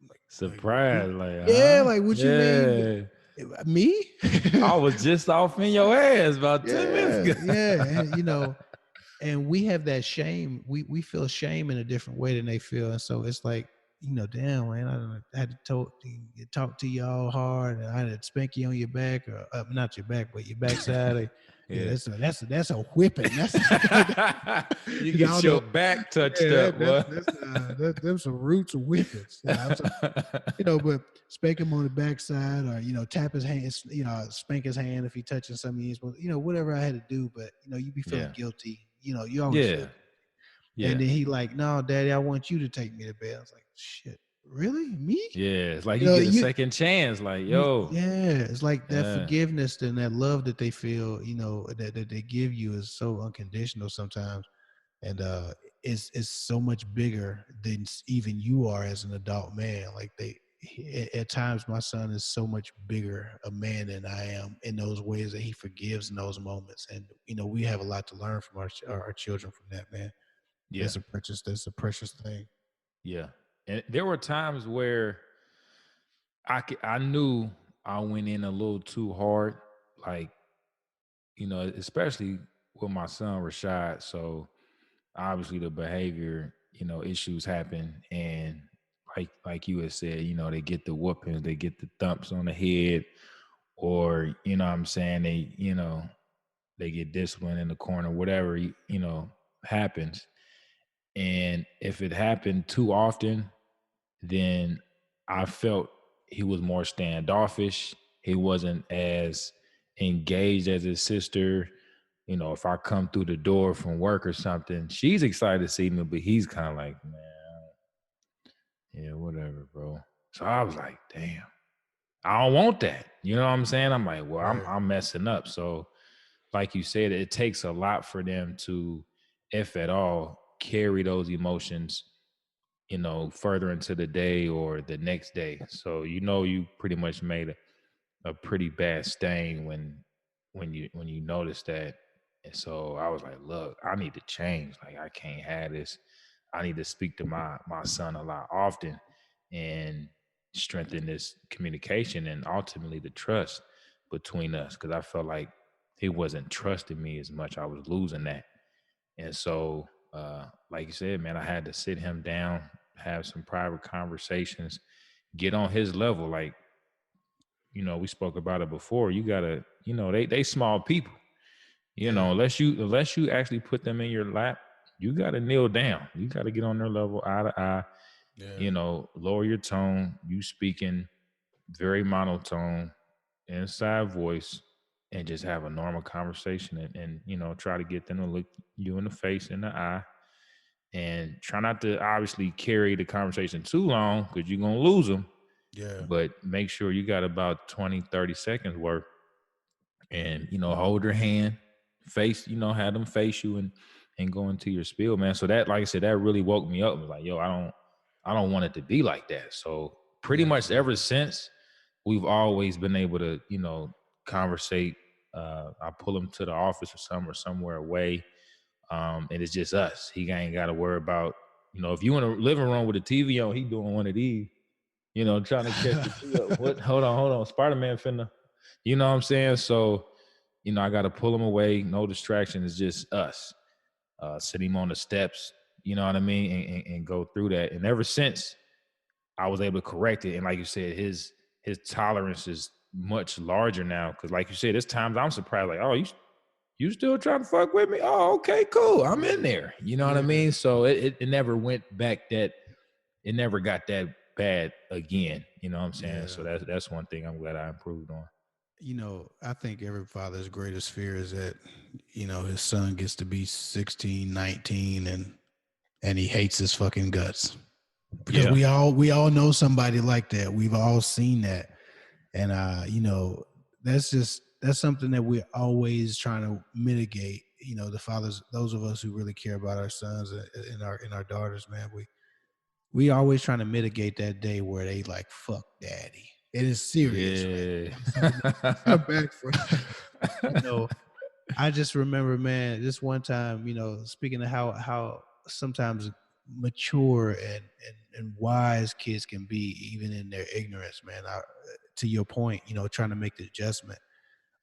Speaker 1: like,
Speaker 2: Surprise, like,
Speaker 1: yeah,
Speaker 2: huh?
Speaker 1: like what you mean?
Speaker 2: Yeah.
Speaker 1: Me?
Speaker 2: I was just off in your ass about 10 minutes
Speaker 1: Yeah,
Speaker 2: ago.
Speaker 1: yeah. And and we have that shame. We feel shame in a different way than they feel. And so it's like, damn, man, I had to talk to y'all hard, and I had to spank you on your back, or not your back, but your backside. Yeah,
Speaker 2: Yeah.
Speaker 1: that's a whipping. That's
Speaker 2: You
Speaker 1: y'all
Speaker 2: get your
Speaker 1: know.
Speaker 2: back touched
Speaker 1: Yeah,
Speaker 2: up, boy.
Speaker 1: them some roots of whippings. So, but spank him on the backside, or tap his hands, spank his hand if he touching something he's supposed, whatever I had to do. But you be feeling
Speaker 2: Yeah.
Speaker 1: guilty. You always feel.
Speaker 2: Yeah.
Speaker 1: And
Speaker 2: Yeah.
Speaker 1: then he like, no, daddy, I want you to take me to bed. I was like, shit, really, me?
Speaker 2: Yeah. It's like
Speaker 1: You
Speaker 2: you
Speaker 1: know,
Speaker 2: get a
Speaker 1: you,
Speaker 2: second chance. Like, yo.
Speaker 1: yeah, it's like that
Speaker 2: Yeah.
Speaker 1: forgiveness and that love that they feel, that they give you is so unconditional sometimes. And it's so much bigger than even you are as an adult man. Like at times my son is so much bigger a man than I am in those ways that he forgives in those moments. And we have a lot to learn from our children from that, man.
Speaker 2: Yeah.
Speaker 1: That's a precious thing.
Speaker 2: Yeah. And there were times where I knew I went in a little too hard. Like, especially with my son Rashad. So obviously the behavior, issues happen, and like you had said, they get the whoopings, they get the thumps on the head, or what I'm saying, they get disciplined in the corner, whatever, happens. And if it happened too often, then I felt he was more standoffish. He wasn't as engaged as his sister. If I come through the door from work or something, she's excited to see me, but he's kind of like, man, yeah, whatever, bro. So I was like, damn, I don't want that. You know what I'm saying? I'm like, well, I'm
Speaker 1: Right.
Speaker 2: I'm messing up. So, like you said, it takes a lot for them to, if at all, carry those emotions further into the day or the next day. So you pretty much made a pretty bad stain when you notice that. And so I was like, look, I need to change. Like, I can't have this. I need to speak to my son a lot often and strengthen this communication and ultimately the trust between us, because I felt like he wasn't trusting me as much. I was losing that. And so, like you said, man, I had to sit him down, have some private conversations, get on his level. Like, we spoke about it before. You gotta, they small people.
Speaker 1: Yeah.
Speaker 2: Unless you actually put them in your lap, you gotta kneel down. You gotta get on their level, eye to eye.
Speaker 1: Yeah.
Speaker 2: Lower your tone. You speaking very monotone, inside voice, and just have a normal conversation, and try to get them to look you in the face, in the eye, and try not to obviously carry the conversation too long because you're gonna lose them.
Speaker 1: Yeah.
Speaker 2: But make sure you got about 20-30 seconds worth, and hold their hand, face, have them face you, and go into your spiel, man. So that, like I said, that really woke me up. It was like, yo, I don't want it to be like that. So pretty
Speaker 1: Yeah.
Speaker 2: much ever
Speaker 1: Absolutely.
Speaker 2: since, we've always been able to conversate. I pull him to the office or somewhere away, and it's just us. He ain't got to worry about, if you in a living room with a TV on, he doing one of these, trying to catch the tea up. What? Hold on. Spider-Man finna, what I'm saying? So, I got to pull him away. No distraction. It's just us. Sit him on the steps, you know what I mean? And go through that. And ever since, I was able to correct it. And like you said, his tolerance is much larger now. Cause like you said, there's times I'm surprised, like, oh, you still trying to fuck with me? Oh, okay, cool. I'm in there. You know what I
Speaker 1: Yeah.
Speaker 2: mean? So it never went back it never got that bad again. You know what I'm saying? So
Speaker 1: Yeah.
Speaker 2: that's one thing I'm glad I improved on.
Speaker 1: I think every father's greatest fear is that, his son gets to be 16, 19, and he hates his fucking guts. Because
Speaker 2: Yeah.
Speaker 1: we all know somebody like that. We've all seen that. And that's something that we're always trying to mitigate. The fathers, those of us who really care about our sons and our daughters, man, we always trying to mitigate that day where they like fuck daddy. It is serious, right?
Speaker 2: Yeah.
Speaker 1: So when they come back for, you know, I just remember, man, this one time, speaking of how sometimes mature and wise kids can be, even in their ignorance, man. To your point, trying to make the adjustment.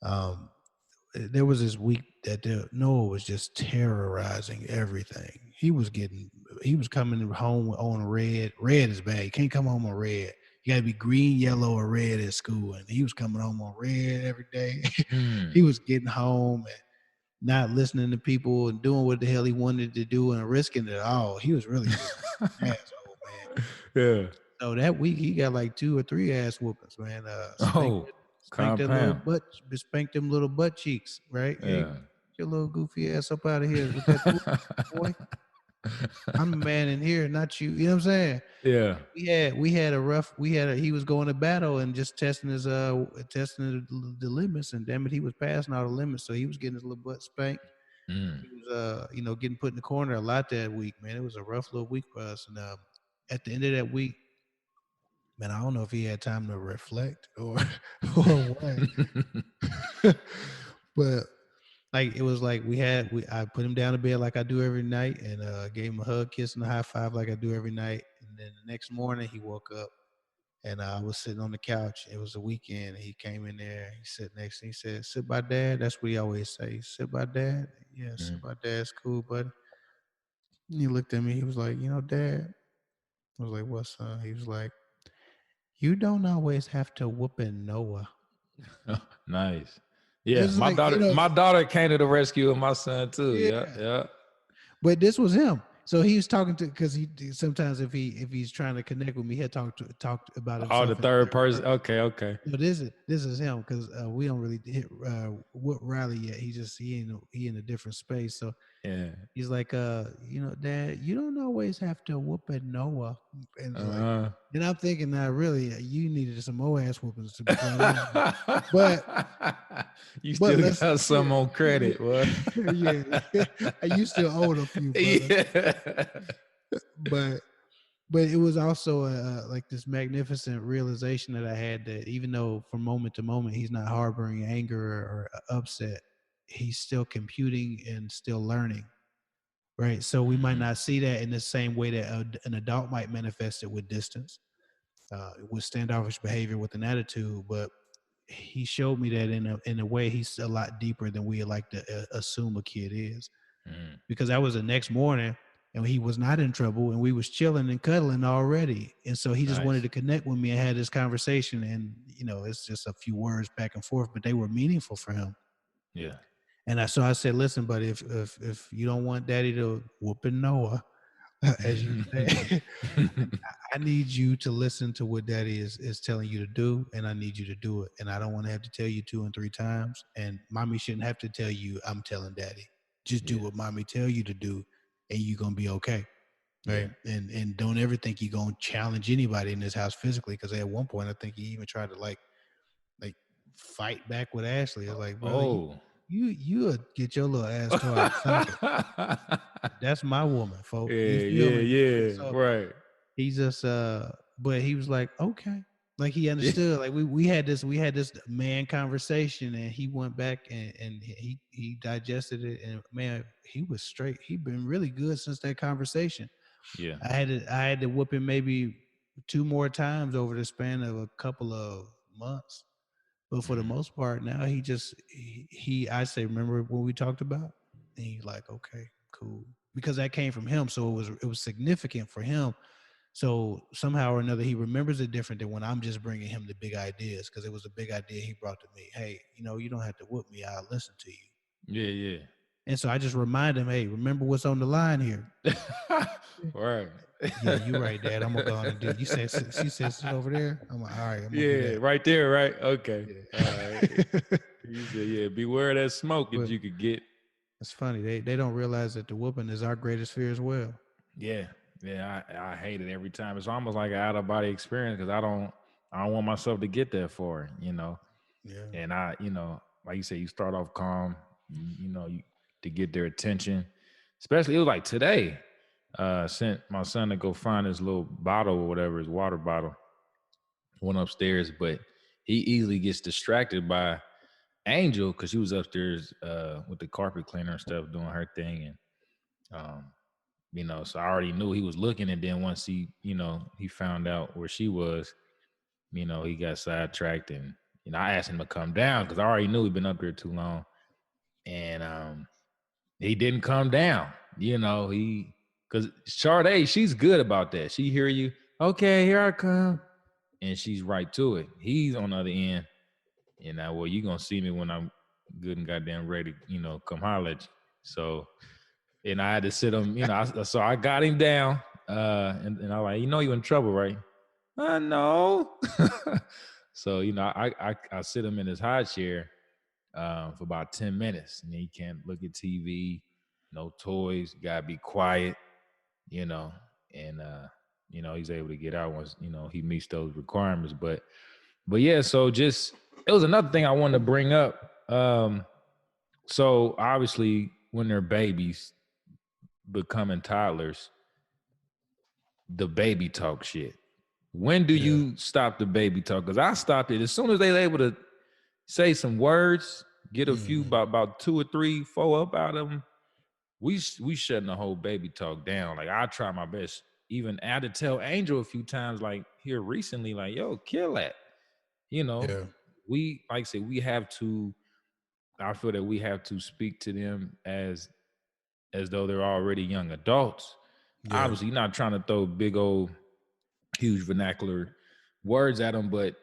Speaker 1: Um, there was this week that Noah was just terrorizing everything. He was coming home on red. Red is bad. You can't come home on red. You got to be green, yellow, or red at school. And he was coming home on red every day.
Speaker 2: Mm.
Speaker 1: He was getting home and not listening to people and doing what the hell he wanted to do and risking it all. He was really just an asshole, man.
Speaker 2: Yeah.
Speaker 1: So that week he got like 2 or 3 ass whoopings, man.
Speaker 2: Oh,
Speaker 1: Spanked that little
Speaker 2: compound.
Speaker 1: butt, spanked them little butt cheeks, right? Hey,
Speaker 2: Yeah.
Speaker 1: get your little goofy ass up out of here with that whoop, boy. I'm a man in here, not you. You know what I'm saying?
Speaker 2: Yeah.
Speaker 1: He was going to battle and just testing the limits, and damn it, he was passing all the limits. So he was getting his little butt spanked.
Speaker 2: Mm.
Speaker 1: He was getting put in the corner a lot that week, man. It was a rough little week for us. And at the end of that week, man, I don't know if he had time to reflect or or what. But like it was like I put him down to bed like I do every night, and gave him a hug, kiss, and a high five like I do every night. And then the next morning he woke up, and I was sitting on the couch. It was a weekend. He came in there. He sat next to me. He said, "Sit by dad." That's what he always say. "Sit by dad." Yeah, sit
Speaker 2: Mm.
Speaker 1: by dad's cool, buddy. And he looked at me. He was like, Dad. I was like, "What, son?" He was like, "You don't always have to whooping Noah."
Speaker 2: Nice. Yeah,
Speaker 1: It's like,
Speaker 2: my daughter came to the rescue of my son too. Yeah,
Speaker 1: yeah.
Speaker 2: yeah.
Speaker 1: But this was him. So he was talking to, because he sometimes if he's trying to connect with me, he'll talked about
Speaker 2: Oh, the
Speaker 1: himself in the
Speaker 2: third
Speaker 1: third
Speaker 2: person.
Speaker 1: person.
Speaker 2: Okay, okay.
Speaker 1: No, this is him, because we don't really hit what Riley yet. He in a different space. So
Speaker 2: Yeah.
Speaker 1: he's like, Dad, you don't always have to whoop at Noah. And it's like,
Speaker 2: Uh-huh.
Speaker 1: and I'm thinking, now really, you needed some more ass whoopings, to be quite honest with you. But
Speaker 2: You
Speaker 1: but
Speaker 2: still
Speaker 1: let's
Speaker 2: got
Speaker 1: yeah
Speaker 2: some on credit, what?
Speaker 1: yeah yeah. You still owed a few, brother.
Speaker 2: Yeah.
Speaker 1: But it was also like this magnificent realization that I had, that even though from moment to moment he's not harboring anger or upset, he's still computing and still learning, right? So we might
Speaker 2: Mhm.
Speaker 1: not see that in the same way that an adult might manifest it with distance, with standoffish behavior, with an attitude. But he showed me that in a way he's a lot deeper than we like to assume a kid is,
Speaker 2: Mhm.
Speaker 1: because that was the next morning and he was not in trouble and we was chilling and cuddling already. And so he just wanted
Speaker 2: Nice.
Speaker 1: to connect with me and had this conversation. And, it's just a few words back and forth, but they were meaningful for him.
Speaker 2: Yeah.
Speaker 1: And I said, listen, buddy, if you don't want daddy to whooping Noah, as you say, I need you to listen to what daddy is telling you to do, and I need you to do it. And I don't want to have to tell you 2 and 3 times. And mommy shouldn't have to tell you I'm telling daddy. Just do
Speaker 2: Yeah.
Speaker 1: what mommy tell you to do, and you're gonna be okay.
Speaker 2: Yeah.
Speaker 1: Right. And don't ever think you're gonna challenge anybody in this house physically. Cause at one point I think he even tried to like fight back with Ashley. It's like, brother,
Speaker 2: Oh.
Speaker 1: you would get your little ass tore out of socket. That's my woman,
Speaker 2: Yeah,
Speaker 1: folk. You feel
Speaker 2: yeah,
Speaker 1: me? And
Speaker 2: yeah.
Speaker 1: so
Speaker 2: Right.
Speaker 1: he just but he was like, okay. Like he
Speaker 2: Yeah.
Speaker 1: understood. Like we had this man conversation, and he went back and he digested it, and man, he was straight. He been really good since that conversation.
Speaker 2: Yeah.
Speaker 1: I had to whoop him maybe 2 more times over the span of a couple of months. But for the
Speaker 2: Mhm.
Speaker 1: most part, now I say, remember what we talked about? And he's like, okay, cool. Because that came from him. So it was significant for him. So somehow or another, he remembers it different than when I'm just bringing him the big ideas, because it was a big idea he brought to me. Hey, you don't have to whoop me. I'll listen to you.
Speaker 2: Yeah, yeah.
Speaker 1: And so I just remind him, hey, remember what's on the line here.
Speaker 2: Right.
Speaker 1: Yeah, you're right, Dad. I'm gonna go on and do it. She said sit over there. I'm like, all right, I'm gonna do
Speaker 2: Yeah,
Speaker 1: that.
Speaker 2: right there, right? Okay. All right.
Speaker 1: Yeah.
Speaker 2: You said, yeah, beware of that smoke that
Speaker 1: But
Speaker 2: you could get.
Speaker 1: it's funny. They don't realize that the whooping is our greatest fear as well.
Speaker 2: Yeah. Yeah. I hate it every time. It's almost like an out of body experience because I don't want myself to get that far,
Speaker 1: Yeah.
Speaker 2: And like you say, you start off calm, to get their attention. Especially it was like today. Sent my son to go find his little bottle or whatever, his water bottle. Went upstairs, but he easily gets distracted by Angel because she was upstairs with the carpet cleaner and stuff doing her thing. And um, so I already knew he was looking. And then once he found out where she was, he got sidetracked. And I asked him to come down because I already knew he'd been up there too long. And he didn't come down. He because Sade, she's good about that. She hear you, okay, here I come, and she's right to it. He's on the other end, well, you gonna see me when I'm good and goddamn ready, come holler at you. So, and I had to sit him, so I got him down, and I like, you in trouble, right? No. So, I sit him in his high chair for about 10 minutes, and then he can't look at TV, no toys, gotta be quiet, you know, and he's able to get out once, he meets those requirements. But yeah, so just it was another thing I wanted to bring up. So obviously when they're babies becoming toddlers, the baby talk shit. When do
Speaker 1: Yeah.
Speaker 2: you stop the baby talk? Because I stopped it as soon as they were able to say some words, get a few
Speaker 1: Hmm.
Speaker 2: about 2 or 3, 4 up out of them. We shutting the whole baby talk down. Like I try my best. Even I had to tell Angel a few times, like here recently, like yo, kill that. You know,
Speaker 1: Yeah.
Speaker 2: we like I said, we have to. I feel that we have to speak to them as though they're already young adults.
Speaker 1: Yeah.
Speaker 2: Obviously, you're not trying to throw big old huge vernacular words at them, but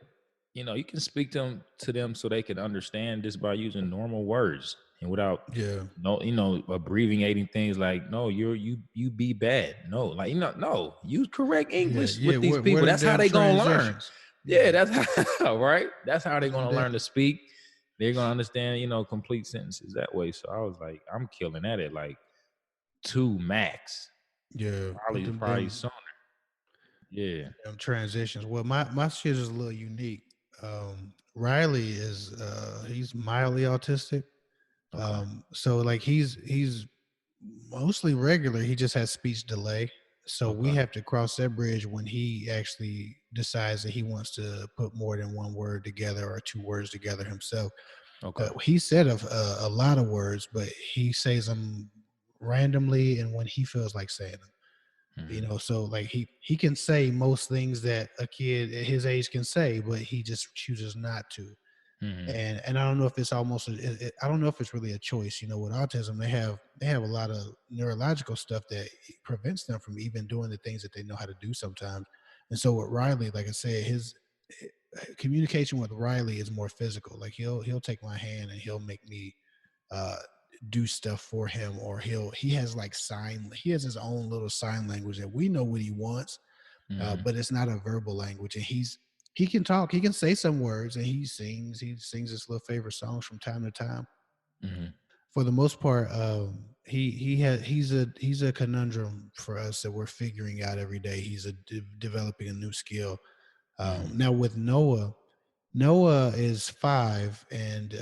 Speaker 2: you can speak to them so they can understand just by using normal words and without
Speaker 1: Yeah.
Speaker 2: no abbreviating things like no you be bad, no, like no, use correct
Speaker 1: Yeah.
Speaker 2: English
Speaker 1: Yeah.
Speaker 2: with these
Speaker 1: Where
Speaker 2: people.
Speaker 1: them
Speaker 2: That's how
Speaker 1: damn
Speaker 2: they gonna learn.
Speaker 1: transitions?
Speaker 2: Yeah,
Speaker 1: Yeah.
Speaker 2: that's how right, that's how they're
Speaker 1: Them
Speaker 2: gonna
Speaker 1: da-
Speaker 2: learn to speak. They're gonna understand complete sentences that way. So I was like, I'm killing at it like 2 max,
Speaker 1: yeah. With
Speaker 2: probably sooner. Yeah.
Speaker 1: them transitions. Well, my shit is a little unique. Riley is he's mildly autistic.
Speaker 2: Okay.
Speaker 1: So like he's mostly regular. He just has speech delay. So we
Speaker 2: Okay.
Speaker 1: have to cross that bridge when he actually decides that he wants to put more than one word together or two words together himself.
Speaker 2: Okay.
Speaker 1: He said a lot of words, but he says them randomly and when he feels like saying them.
Speaker 2: Hmm.
Speaker 1: So like he can say most things that a kid at his age can say, but he just chooses not to.
Speaker 2: Hmm.
Speaker 1: And I don't know if it's almost I don't know if it's really a choice. With autism, they have a lot of neurological stuff that prevents them from even doing the things that they know how to do sometimes. And so with Riley, like I said, his communication with Riley is more physical. Like he'll take my hand and he'll make me uh do stuff for him, or he has like he has his own little sign language that we know what he wants,
Speaker 2: Hmm.
Speaker 1: but it's not a verbal language. And he can talk, he can say some words, and he sings his little favorite songs from time to time.
Speaker 2: Hmm.
Speaker 1: For the most part, he's a conundrum for us that we're figuring out every day. He's developing a new skill.
Speaker 2: Hmm.
Speaker 1: Now with Noah is 5, and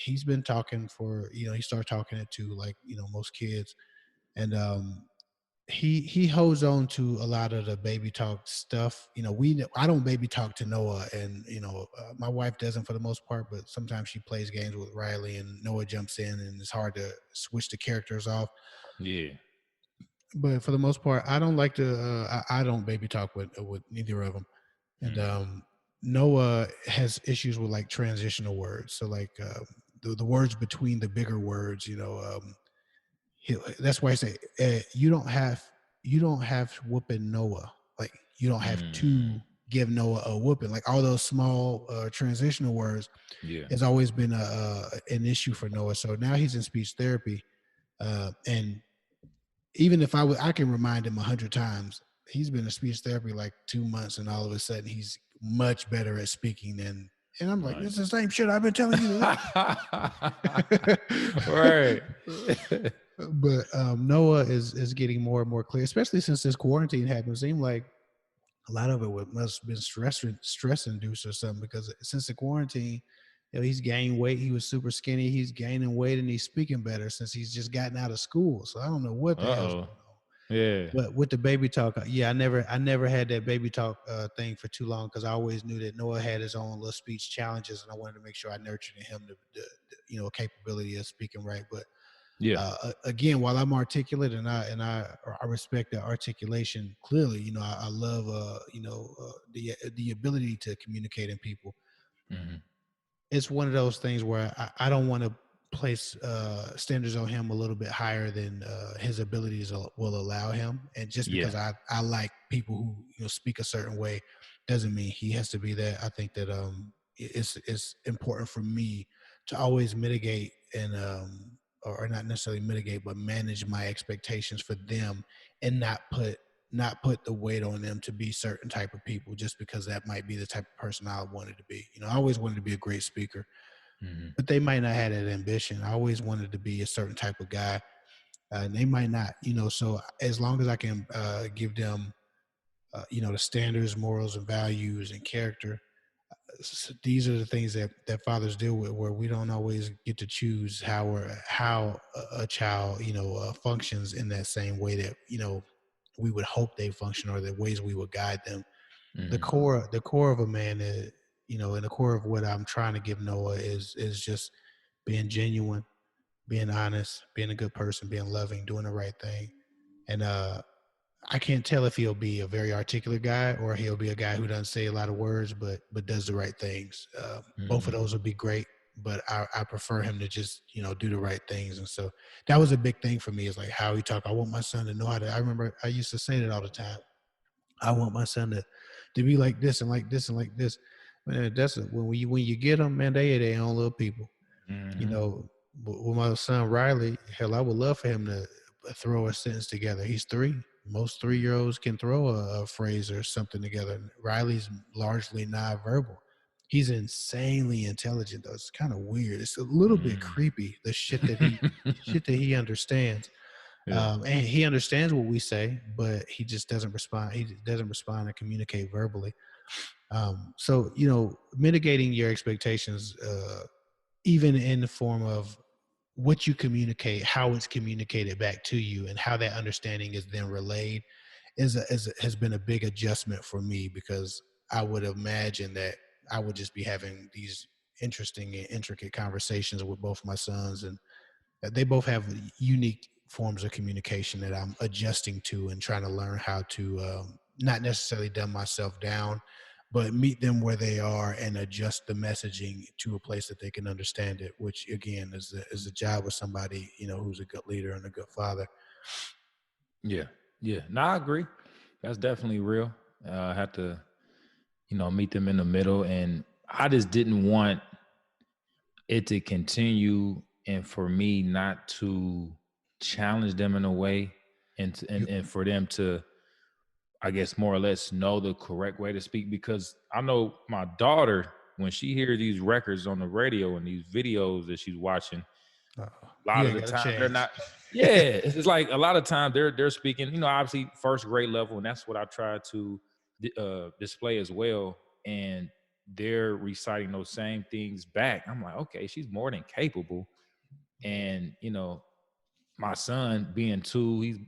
Speaker 1: he's been talking for he started talking at 2, like most kids. And he holds on to a lot of the baby talk stuff. I don't baby talk to Noah, and my wife doesn't for the most part, but sometimes she plays games with Riley and Noah jumps in, and it's hard to switch the characters off.
Speaker 2: Yeah.
Speaker 1: But for the most part, I don't like to I don't baby talk with neither of them. And
Speaker 2: Hmm.
Speaker 1: Noah has issues with like transitional words, so like the words between the bigger words. That's why I say you don't have whooping Noah. Like you don't have
Speaker 2: Mm.
Speaker 1: to give Noah a whooping. Like all those small transitional words
Speaker 2: Yeah.
Speaker 1: has always been an issue for Noah. So now he's in speech therapy, and even if I can remind him 100 times. He's been in speech therapy like 2 months, and all of a sudden he's much better at speaking than. And I'm like,
Speaker 2: Right.
Speaker 1: it's the same shit I've been telling you
Speaker 2: Right.
Speaker 1: to. But Noah is getting more and more clear, especially since this quarantine happened. It seemed like a lot of it must have been stress induced or something, because since the quarantine, he's gained weight. He was super skinny. He's gaining weight and he's speaking better since he's just gotten out of school. So I don't know what the hell's
Speaker 2: Uh-oh.
Speaker 1: going on.
Speaker 2: Yeah.
Speaker 1: But with the baby talk, yeah, I never had that baby talk thing for too long, because I always knew that Noah had his own little speech challenges, and I wanted to make sure I nurtured in him the capability of speaking right. But
Speaker 2: Yeah.
Speaker 1: again, while I'm articulate and I respect the articulation clearly, I love the ability to communicate in people.
Speaker 2: Hmm.
Speaker 1: It's one of those things where I don't want to place standards on him a little bit higher than his abilities will allow him. And just
Speaker 2: Yeah.
Speaker 1: because I like people who speak a certain way doesn't mean he has to be that. I think that it's important for me to always mitigate and or not necessarily mitigate, but manage my expectations for them, and not put the weight on them to be certain type of people just because that might be the type of person I wanted to be. I always wanted to be a great speaker,
Speaker 2: Hmm.
Speaker 1: but they might not have that ambition. I always wanted to be a certain type of guy, and they might not. So as long as I can give them, the standards, morals, and values and character, these are the things that fathers deal with, where we don't always get to choose how a child functions in that same way that we would hope they function, or the ways we would guide them.
Speaker 2: Hmm.
Speaker 1: The core of a man is, and the core of what I'm trying to give Noah is just being genuine, being honest, being a good person, being loving, doing the right thing. And I can't tell if he'll be a very articulate guy or he'll be a guy who doesn't say a lot of words but does the right things. Both of
Speaker 2: Hmm.
Speaker 1: those would be great, but I prefer him to just do the right things. And so that was a big thing for me, is like how he talk. I want my son to know how to. I remember I used to say that all the time. I want my son to be like this and like this and like this. Man, when you get them, man, they are their own little people. You
Speaker 2: Hmm.
Speaker 1: know, with my son Riley, hell, I would love for him to throw a sentence together. He's 3. Most 3-year-olds can throw a phrase or something together. Riley's largely nonverbal. He's insanely intelligent, though. It's kind of weird. It's a little bit
Speaker 2: Hmm.
Speaker 1: creepy, the shit that he understands.
Speaker 2: Yeah.
Speaker 1: And he understands what we say, but he just doesn't respond. He doesn't respond and communicate verbally. So mitigating your expectations, even in the form of what you communicate, how it's communicated back to you, and how that understanding is then relayed, has been a big adjustment for me, because I would imagine that I would just be having these interesting and intricate conversations with both my sons, and they both have unique forms of communication that I'm adjusting to and trying to learn how to, not necessarily dumb myself down, but meet them where they are and adjust the messaging to a place that they can understand it. Which again is a job of somebody who's a good leader and a good father.
Speaker 2: Yeah. Yeah. No, I agree. That's definitely real. I have to, meet them in the middle. And I just didn't want it to continue and for me not to challenge them in a way and
Speaker 1: You,
Speaker 2: and for them to, I guess, more or less know the correct way to speak, because I know my daughter, when she hears these records on the radio and these videos that she's watching,
Speaker 1: uh,
Speaker 2: a lot
Speaker 1: you
Speaker 2: of
Speaker 1: ain't
Speaker 2: the
Speaker 1: got a
Speaker 2: time they're
Speaker 1: chance.
Speaker 2: not. Yeah, it's like a lot of time they're speaking, obviously first grade level, and that's what I try to display as well. And they're reciting those same things back. I'm like, okay, she's more than capable. And my son being 2, he's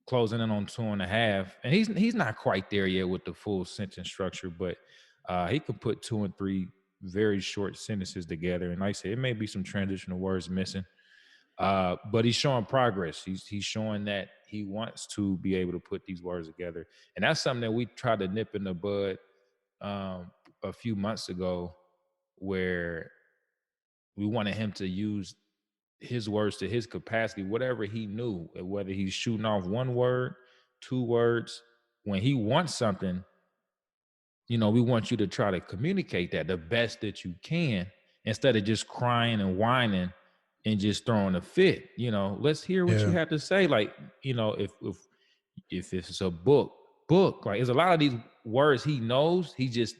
Speaker 2: closing in on 2.5, and he's not quite there yet with the full sentence structure, but he could put 2 and 3 very short sentences together. And like I said, it may be some transitional words missing, but he's showing progress. He's showing that he wants to be able to put these words together, and that's something that we tried to nip in the bud a few months ago, where we wanted him to use his words to his capacity, whatever he knew, whether he's shooting off one word, 2 words. When he wants something, we want you to try to communicate that the best that you can, instead of just crying and whining and just throwing a fit. Let's hear what you
Speaker 1: Yeah,
Speaker 2: have to say. Like, if it's a book, like there's a lot of these words he knows, he just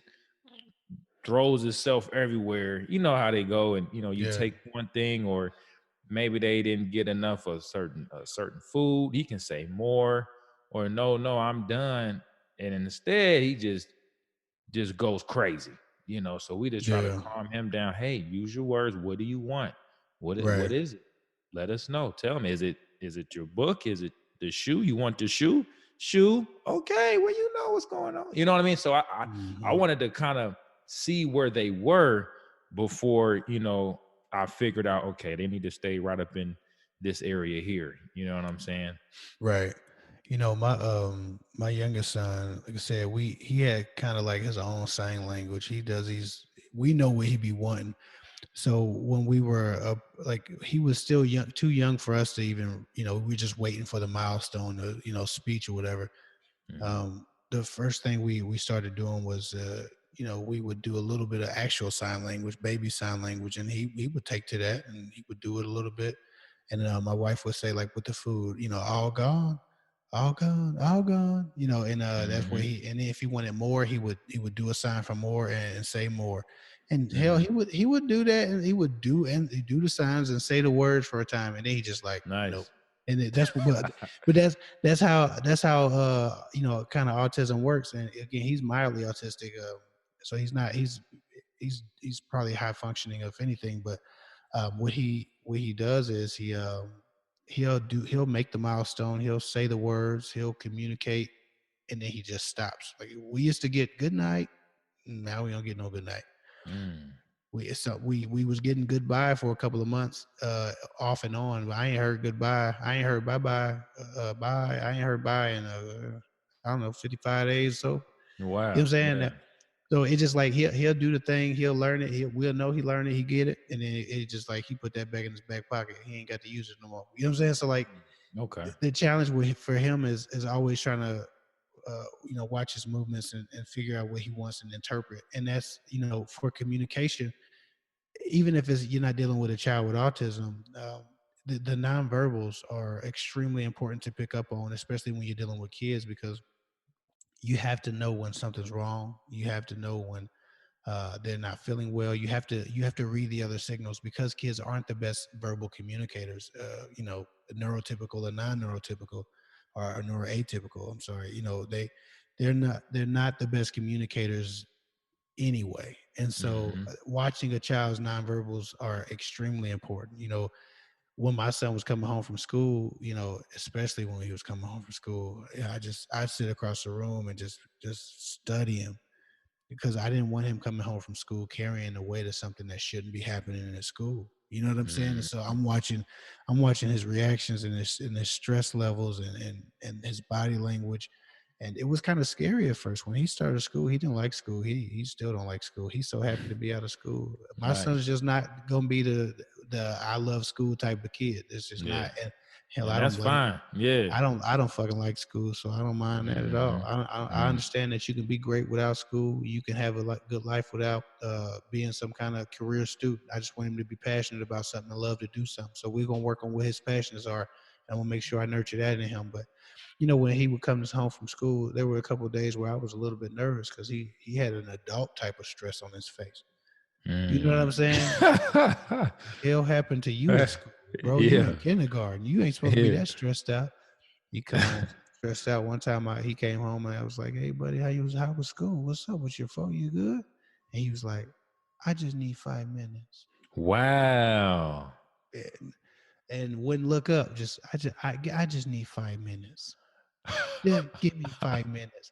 Speaker 2: throws himself everywhere. You know how they go, and you
Speaker 1: yeah,
Speaker 2: take one thing, or maybe they didn't get enough of certain food. He can say more, or no, I'm done. And instead, he just goes crazy, you know. So we just try to
Speaker 1: Yeah.
Speaker 2: calm him down. Hey, use your words. What do you want? What
Speaker 1: Right.
Speaker 2: is it? Let us know. Tell me, is it your book? Is it the shoe? You want the shoe? Shoe? Okay, well, you know what's going on. You know what I mean? So I
Speaker 1: Mhm.
Speaker 2: wanted to kind of see where they were before, I figured out, okay, they need to stay right up in this area here. You know what I'm saying?
Speaker 1: Right. My youngest son, like I said, he had kind of like his own sign language. He does these we know what he be wanting. So when we were like he was still young, too young for us to even, we were just waiting for the milestone, speech or whatever.
Speaker 2: Hmm.
Speaker 1: The first thing we started doing was, we would do a little bit of actual sign language, baby sign language, and he would take to that and he would do it a little bit. And my wife would say, like with the food, all gone, all gone, all gone, and that's where
Speaker 2: Hmm.
Speaker 1: and if he wanted more, he would do a sign for more and say more. And hell,
Speaker 2: Hmm.
Speaker 1: he would do that, and he'd do the signs and say the words for a time, and then he just like nope.
Speaker 2: Nice.
Speaker 1: And that's what, but that's how kind of autism works. And again, he's mildly autistic, so he's probably high functioning if anything. But what he does is he'll make the milestone, he'll say the words, he'll communicate, and then he just stops. Like we used to get good night, now we don't get no good night.
Speaker 2: Mm.
Speaker 1: We was getting goodbye for a couple of months, off and on, but I ain't heard goodbye. I ain't heard bye bye, bye. I ain't heard bye in I don't know, 55 days. So you know what I'm
Speaker 2: Wow.
Speaker 1: saying?
Speaker 2: Yeah.
Speaker 1: So it's just like he'll do the thing, he'll learn it, we'll know he learned it, he get it, and then it just like he put that back in his back pocket. He ain't got to use it no more. You know what I'm saying? So like
Speaker 2: Mm. Okay.
Speaker 1: the challenge for him is always trying to watch his movements and figure out what he wants and interpret. And that's for communication, even if you're not dealing with a child with autism, the nonverbals are extremely important to pick up on, especially when you're dealing with kids, because you have to know when something's wrong. You have to know when they're not feeling well. You have to read the other signals, because kids aren't the best verbal communicators. Neurotypical or non-neurotypical, or neuroatypical. I'm sorry. They're not the best communicators anyway. And so
Speaker 2: Hmm.
Speaker 1: watching a child's nonverbals are extremely important. When my son was coming home from school, especially when he was coming home from school, yeah, I'd sit across the room and just study him, because I didn't want him coming home from school carrying the weight of something that shouldn't be happening in his school. You know what I'm saying? And so
Speaker 2: Hmm.
Speaker 1: I'm watching his reactions and his stress levels and his body language. And it was kind of scary at first. When he started school, he didn't like school. He still don't like school. He's so happy to be out of school. My son's
Speaker 2: Nice.
Speaker 1: just not gonna be the I love school type of kid. It's just
Speaker 2: Yeah.
Speaker 1: not. And hell,
Speaker 2: And
Speaker 1: I don't
Speaker 2: that's
Speaker 1: blame him.
Speaker 2: fine. Yeah.
Speaker 1: I don't fucking like school, so I don't mind that at all.
Speaker 2: Hmm.
Speaker 1: I
Speaker 2: Mm.
Speaker 1: understand that you can be great without school. You can have a good life without being some kind of career student. I just want him to be passionate about something and love to do something. So we're gonna work on what his passions are, and I'm gonna make sure I nurture that in him. But when he would come home from school, there were a couple of days where I was a little bit nervous, because he had an adult type of stress on his face. You know what
Speaker 2: Mm.
Speaker 1: I'm saying? Hell happened to you at school, bro? You
Speaker 2: Yeah.
Speaker 1: in kindergarten. You ain't supposed to be
Speaker 2: Yeah.
Speaker 1: that stressed out. He come home stressed out. One time he came home and I was like, "Hey, buddy, how was school? What's up with your phone? You good?" And he was like, "I just need 5 minutes,"
Speaker 2: Wow.
Speaker 1: and, and wouldn't look up. I just need 5 minutes. Yeah, give me 5 minutes.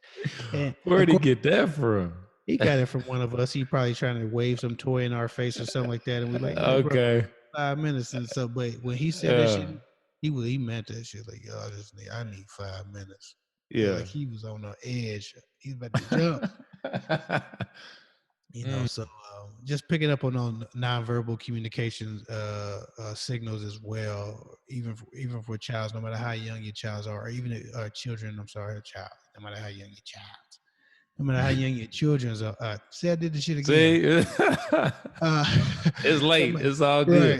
Speaker 1: And of
Speaker 2: Where'd he
Speaker 1: course,
Speaker 2: get that from?
Speaker 1: he got it from one of us. He probably trying to wave some toy in our face or something like that. And we like, "Hey, bro,
Speaker 2: Okay.
Speaker 1: 5 minutes." And so, but when he said that
Speaker 2: Yeah.
Speaker 1: shit, he meant that shit. Like, yo, I need 5 minutes.
Speaker 2: Yeah.
Speaker 1: Like he was on the edge. He was about to jump.
Speaker 2: Mm.
Speaker 1: So just picking up on nonverbal communications signals as well, even for childs, no matter how young your childs are, or even children. I'm sorry, a child. No matter how young your child, no matter how young your children's are. See, I did the shit again.
Speaker 2: See?
Speaker 1: Uh,
Speaker 2: It's
Speaker 1: no
Speaker 2: late. It's all
Speaker 1: right.
Speaker 2: good.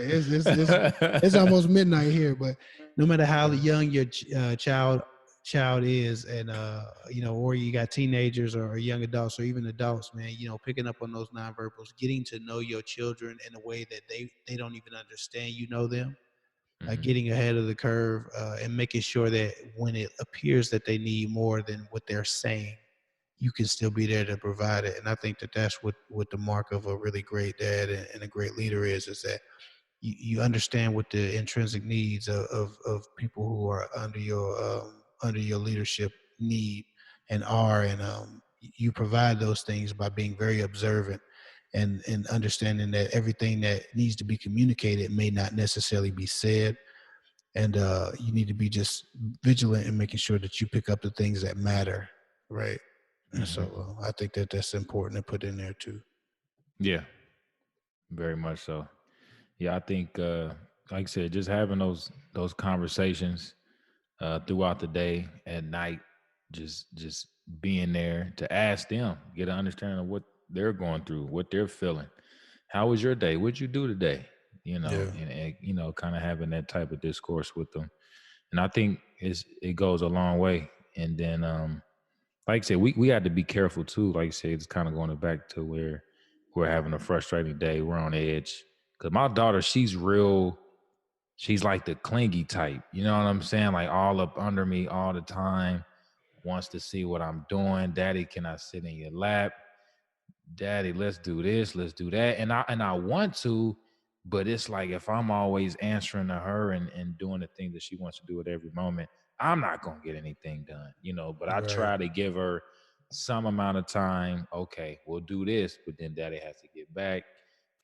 Speaker 1: It's almost midnight here, but no matter how young your child is, and or you got teenagers or young adults or even adults, man, picking up on those nonverbals, getting to know your children in a way that they don't even understand them,
Speaker 2: Mhm.
Speaker 1: getting ahead of the curve, and making sure that when it appears that they need more than what they're saying, you can still be there to provide it. And I think that that's what the mark of a really great dad and a great leader is that you understand what the intrinsic needs of people who are under your leadership need and are, and you provide those things by being very observant and understanding that everything that needs to be communicated may not necessarily be said, and you need to be just vigilant in making sure that you pick up the things that matter, right? And
Speaker 2: Hmm.
Speaker 1: so I think that that's important to put in there too.
Speaker 2: Yeah, very much so. Yeah, I think, like I said, just having those conversations throughout the day, at night, just being there to ask them, get an understanding of what they're going through, what they're feeling. How was your day? What'd you do today?
Speaker 1: Yeah,
Speaker 2: And kind of having that type of discourse with them. And I think it goes a long way. And then, like I said, we had to be careful too. Like I said, it's kind of going back to where we're having a frustrating day. We're on edge. Cause my daughter, she's like the clingy type. You know what I'm saying? Like all up under me all the time, wants to see what I'm doing. Daddy, can I sit in your lap? Daddy, let's do this, let's do that. And I want to, but it's like if I'm always answering to her and doing the thing that she wants to do at every moment, I'm not gonna get anything done. But I
Speaker 1: right.
Speaker 2: try to give her some amount of time. Okay, we'll do this, but then daddy has to get back.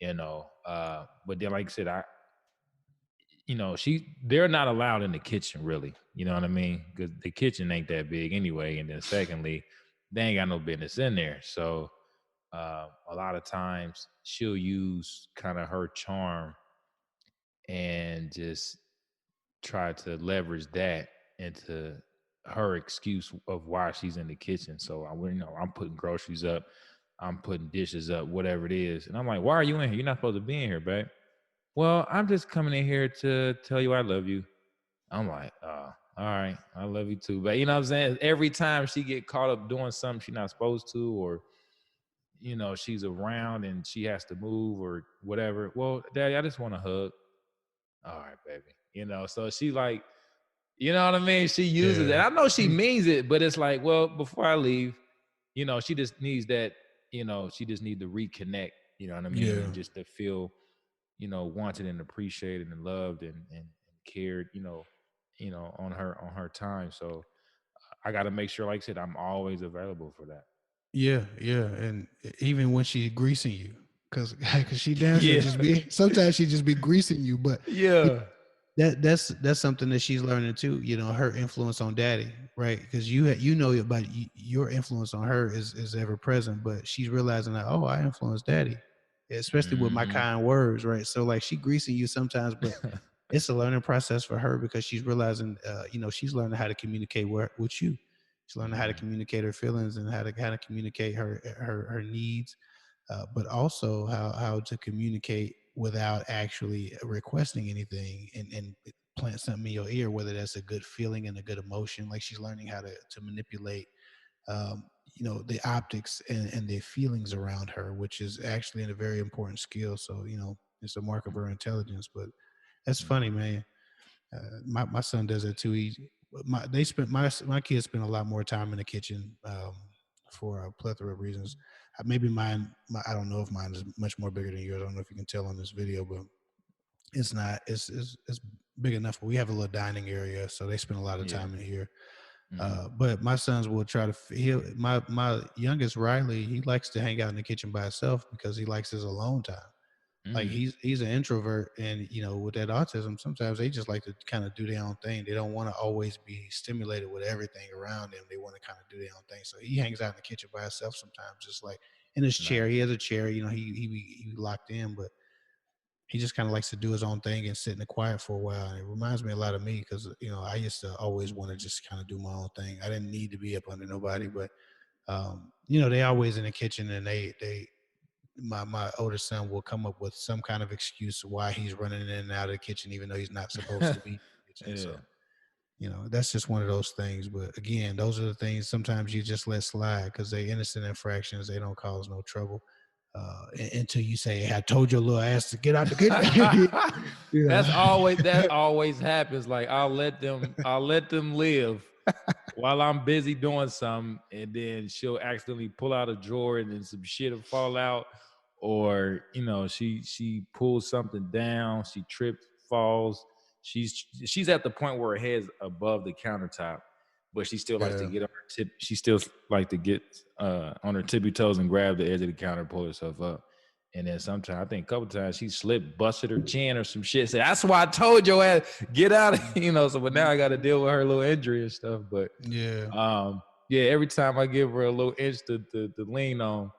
Speaker 2: But then like I said, they're not allowed in the kitchen really. You know what I mean? Because the kitchen ain't that big anyway. And then secondly, they ain't got no business in there. So a lot of times she'll use kind of her charm and just try to leverage that into her excuse of why she's in the kitchen. So I'm putting groceries up, I'm putting dishes up, whatever it is. And I'm like, why are you in here? You're not supposed to be in here, babe. Well, I'm just coming in here to tell you I love you. I'm like, all right, I love you too. But you know what I'm saying? Every time she get caught up doing something she's not supposed to, or she's around and she has to move or whatever. Well, daddy, I just want a hug. All right, baby. So she like, you know what I mean? She uses it.
Speaker 1: Yeah.
Speaker 2: I know she means it, but it's like, well, before I leave, she just needs that, she just need to reconnect, you know what I mean?
Speaker 1: Yeah.
Speaker 2: And just to feel, wanted and appreciated and loved and cared, on her time. So I got to make sure, like I said, I'm always available for that.
Speaker 1: Yeah, yeah, and even when she greasing you, cause she damn sure
Speaker 2: Yeah.
Speaker 1: just be sometimes she just be greasing you, but y
Speaker 2: Yeah.
Speaker 1: that's something that she's learning too, her influence on daddy, right? Because about your influence on her is ever present, but she's realizing that, "Oh, I influence daddy," especially with my
Speaker 2: Hmm.
Speaker 1: kind words, right? So, like, she greasing you sometimes, but it's a learning process for her because she's realizing, she's learning how to communicate with you. She's learning how to
Speaker 2: Hmm.
Speaker 1: communicate her feelings and how to communicate her needs, but also how to communicate without actually requesting anything and plant something in your ear, whether that's a good feeling and a good emotion. Like she's learning how to manipulate, the optics and the feelings around her, which is actually a very important skill. So it's a mark of her intelligence. But that's funny,
Speaker 2: Hmm.
Speaker 1: man. My son does it too. My kids spend a lot more time in the kitchen, for a plethora of reasons. Maybe I don't know if mine is much more bigger than yours. I don't know if you can tell on this video, but it's not. It's big enough. We have a little dining area, so they spend a lot of
Speaker 2: Yeah.
Speaker 1: time in here.
Speaker 2: Hmm.
Speaker 1: But my sons will try to. My youngest Riley, he likes to hang out in the kitchen by himself because he likes his alone time. Like
Speaker 2: Mm.
Speaker 1: he's an introvert, and with that autism, sometimes they just like to kind of do their own thing. They don't want to always be stimulated with everything around them. They want to kind of do their own thing. So he hangs out in the kitchen by himself sometimes, just like in his chair. He
Speaker 2: Nice.
Speaker 1: has a chair. He be locked in, but he just kind of likes to do his own thing and sit in the quiet for a while. And it reminds me a lot of me because I used to always want to just kind of do my own thing. I didn't need to be up under nobody, but they always in the kitchen, and they my older son will come up with some kind of excuse why he's running in and out of the kitchen, even though he's not supposed to be in the kitchen. So,
Speaker 2: Yeah.
Speaker 1: that's just one of those things. But again, those are the things sometimes you just let slide because they're innocent infractions. They don't cause no trouble. Until you say, "Hey, I told your little ass to get out the kitchen." you know.
Speaker 2: That always happens. Like I'll let them live while I'm busy doing something, and then she'll accidentally pull out a drawer and then some shit will fall out, or she pulls something down, she trips, falls. She's at the point where her head's above the countertop, but she still likes to
Speaker 1: Yeah.
Speaker 2: get on her tip. She still like to get on her tippy toes and grab the edge of the counter, pull herself up. And then sometimes, I think a couple times, she slipped, busted her chin or some shit. Said, "That's why I told your ass get out of," So, but now I got to deal with her little injury and stuff. But
Speaker 1: Yeah.
Speaker 2: yeah, every time I give her a little inch to lean on,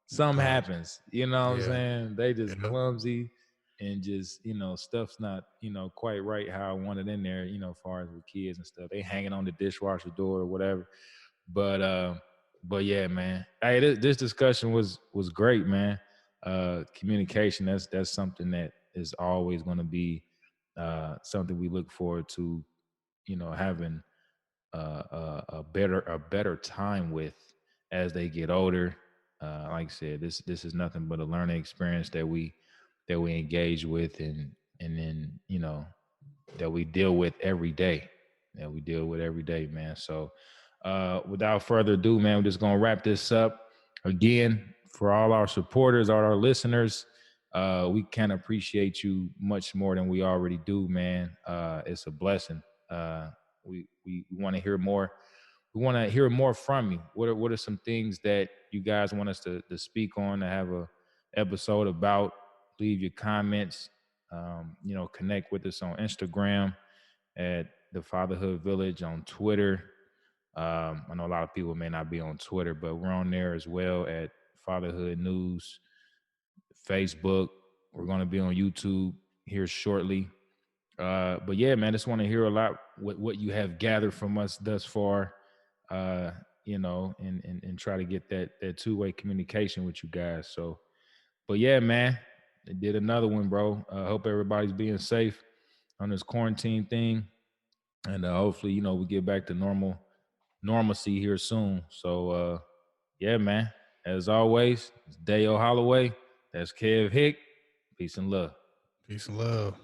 Speaker 2: something
Speaker 1: Falls.
Speaker 2: happens. You know what I'm
Speaker 1: Yeah.
Speaker 2: saying? They just
Speaker 1: Yep.
Speaker 2: clumsy, and just stuff's not quite right how I want it in there. As far as with kids and stuff, they hanging on the dishwasher door or whatever. But but yeah, man. Hey, this discussion was great, man. Communication, that's something that is always going to be something we look forward to, having a better time with as they get older. Like I said, this is nothing but a learning experience that we engage with, and then that we deal with every day. Man. So without further ado, man, we're just gonna wrap this up. Again, for all our supporters, all our listeners, we can appreciate you much more than we already do, man. It's a blessing. We want to hear more. We want to hear more from you. What are some things that you guys want us to speak on, to have a episode about? Leave your comments. Connect with us on Instagram at the Fatherhood Village, on Twitter. I know a lot of people may not be on Twitter, but we're on there as well at Fatherhood News. Facebook. We're going to be on YouTube here shortly. But yeah, man, just want to hear a lot what you have gathered from us thus far. And try to get that two-way communication with you guys. So, but yeah, man, they did another one, bro. Hope everybody's being safe on this quarantine thing, and hopefully, we get back to normalcy here soon. So, yeah, man. As always, it's Dale Holloway. That's Kev Hick. Peace and love.
Speaker 1: Peace and love.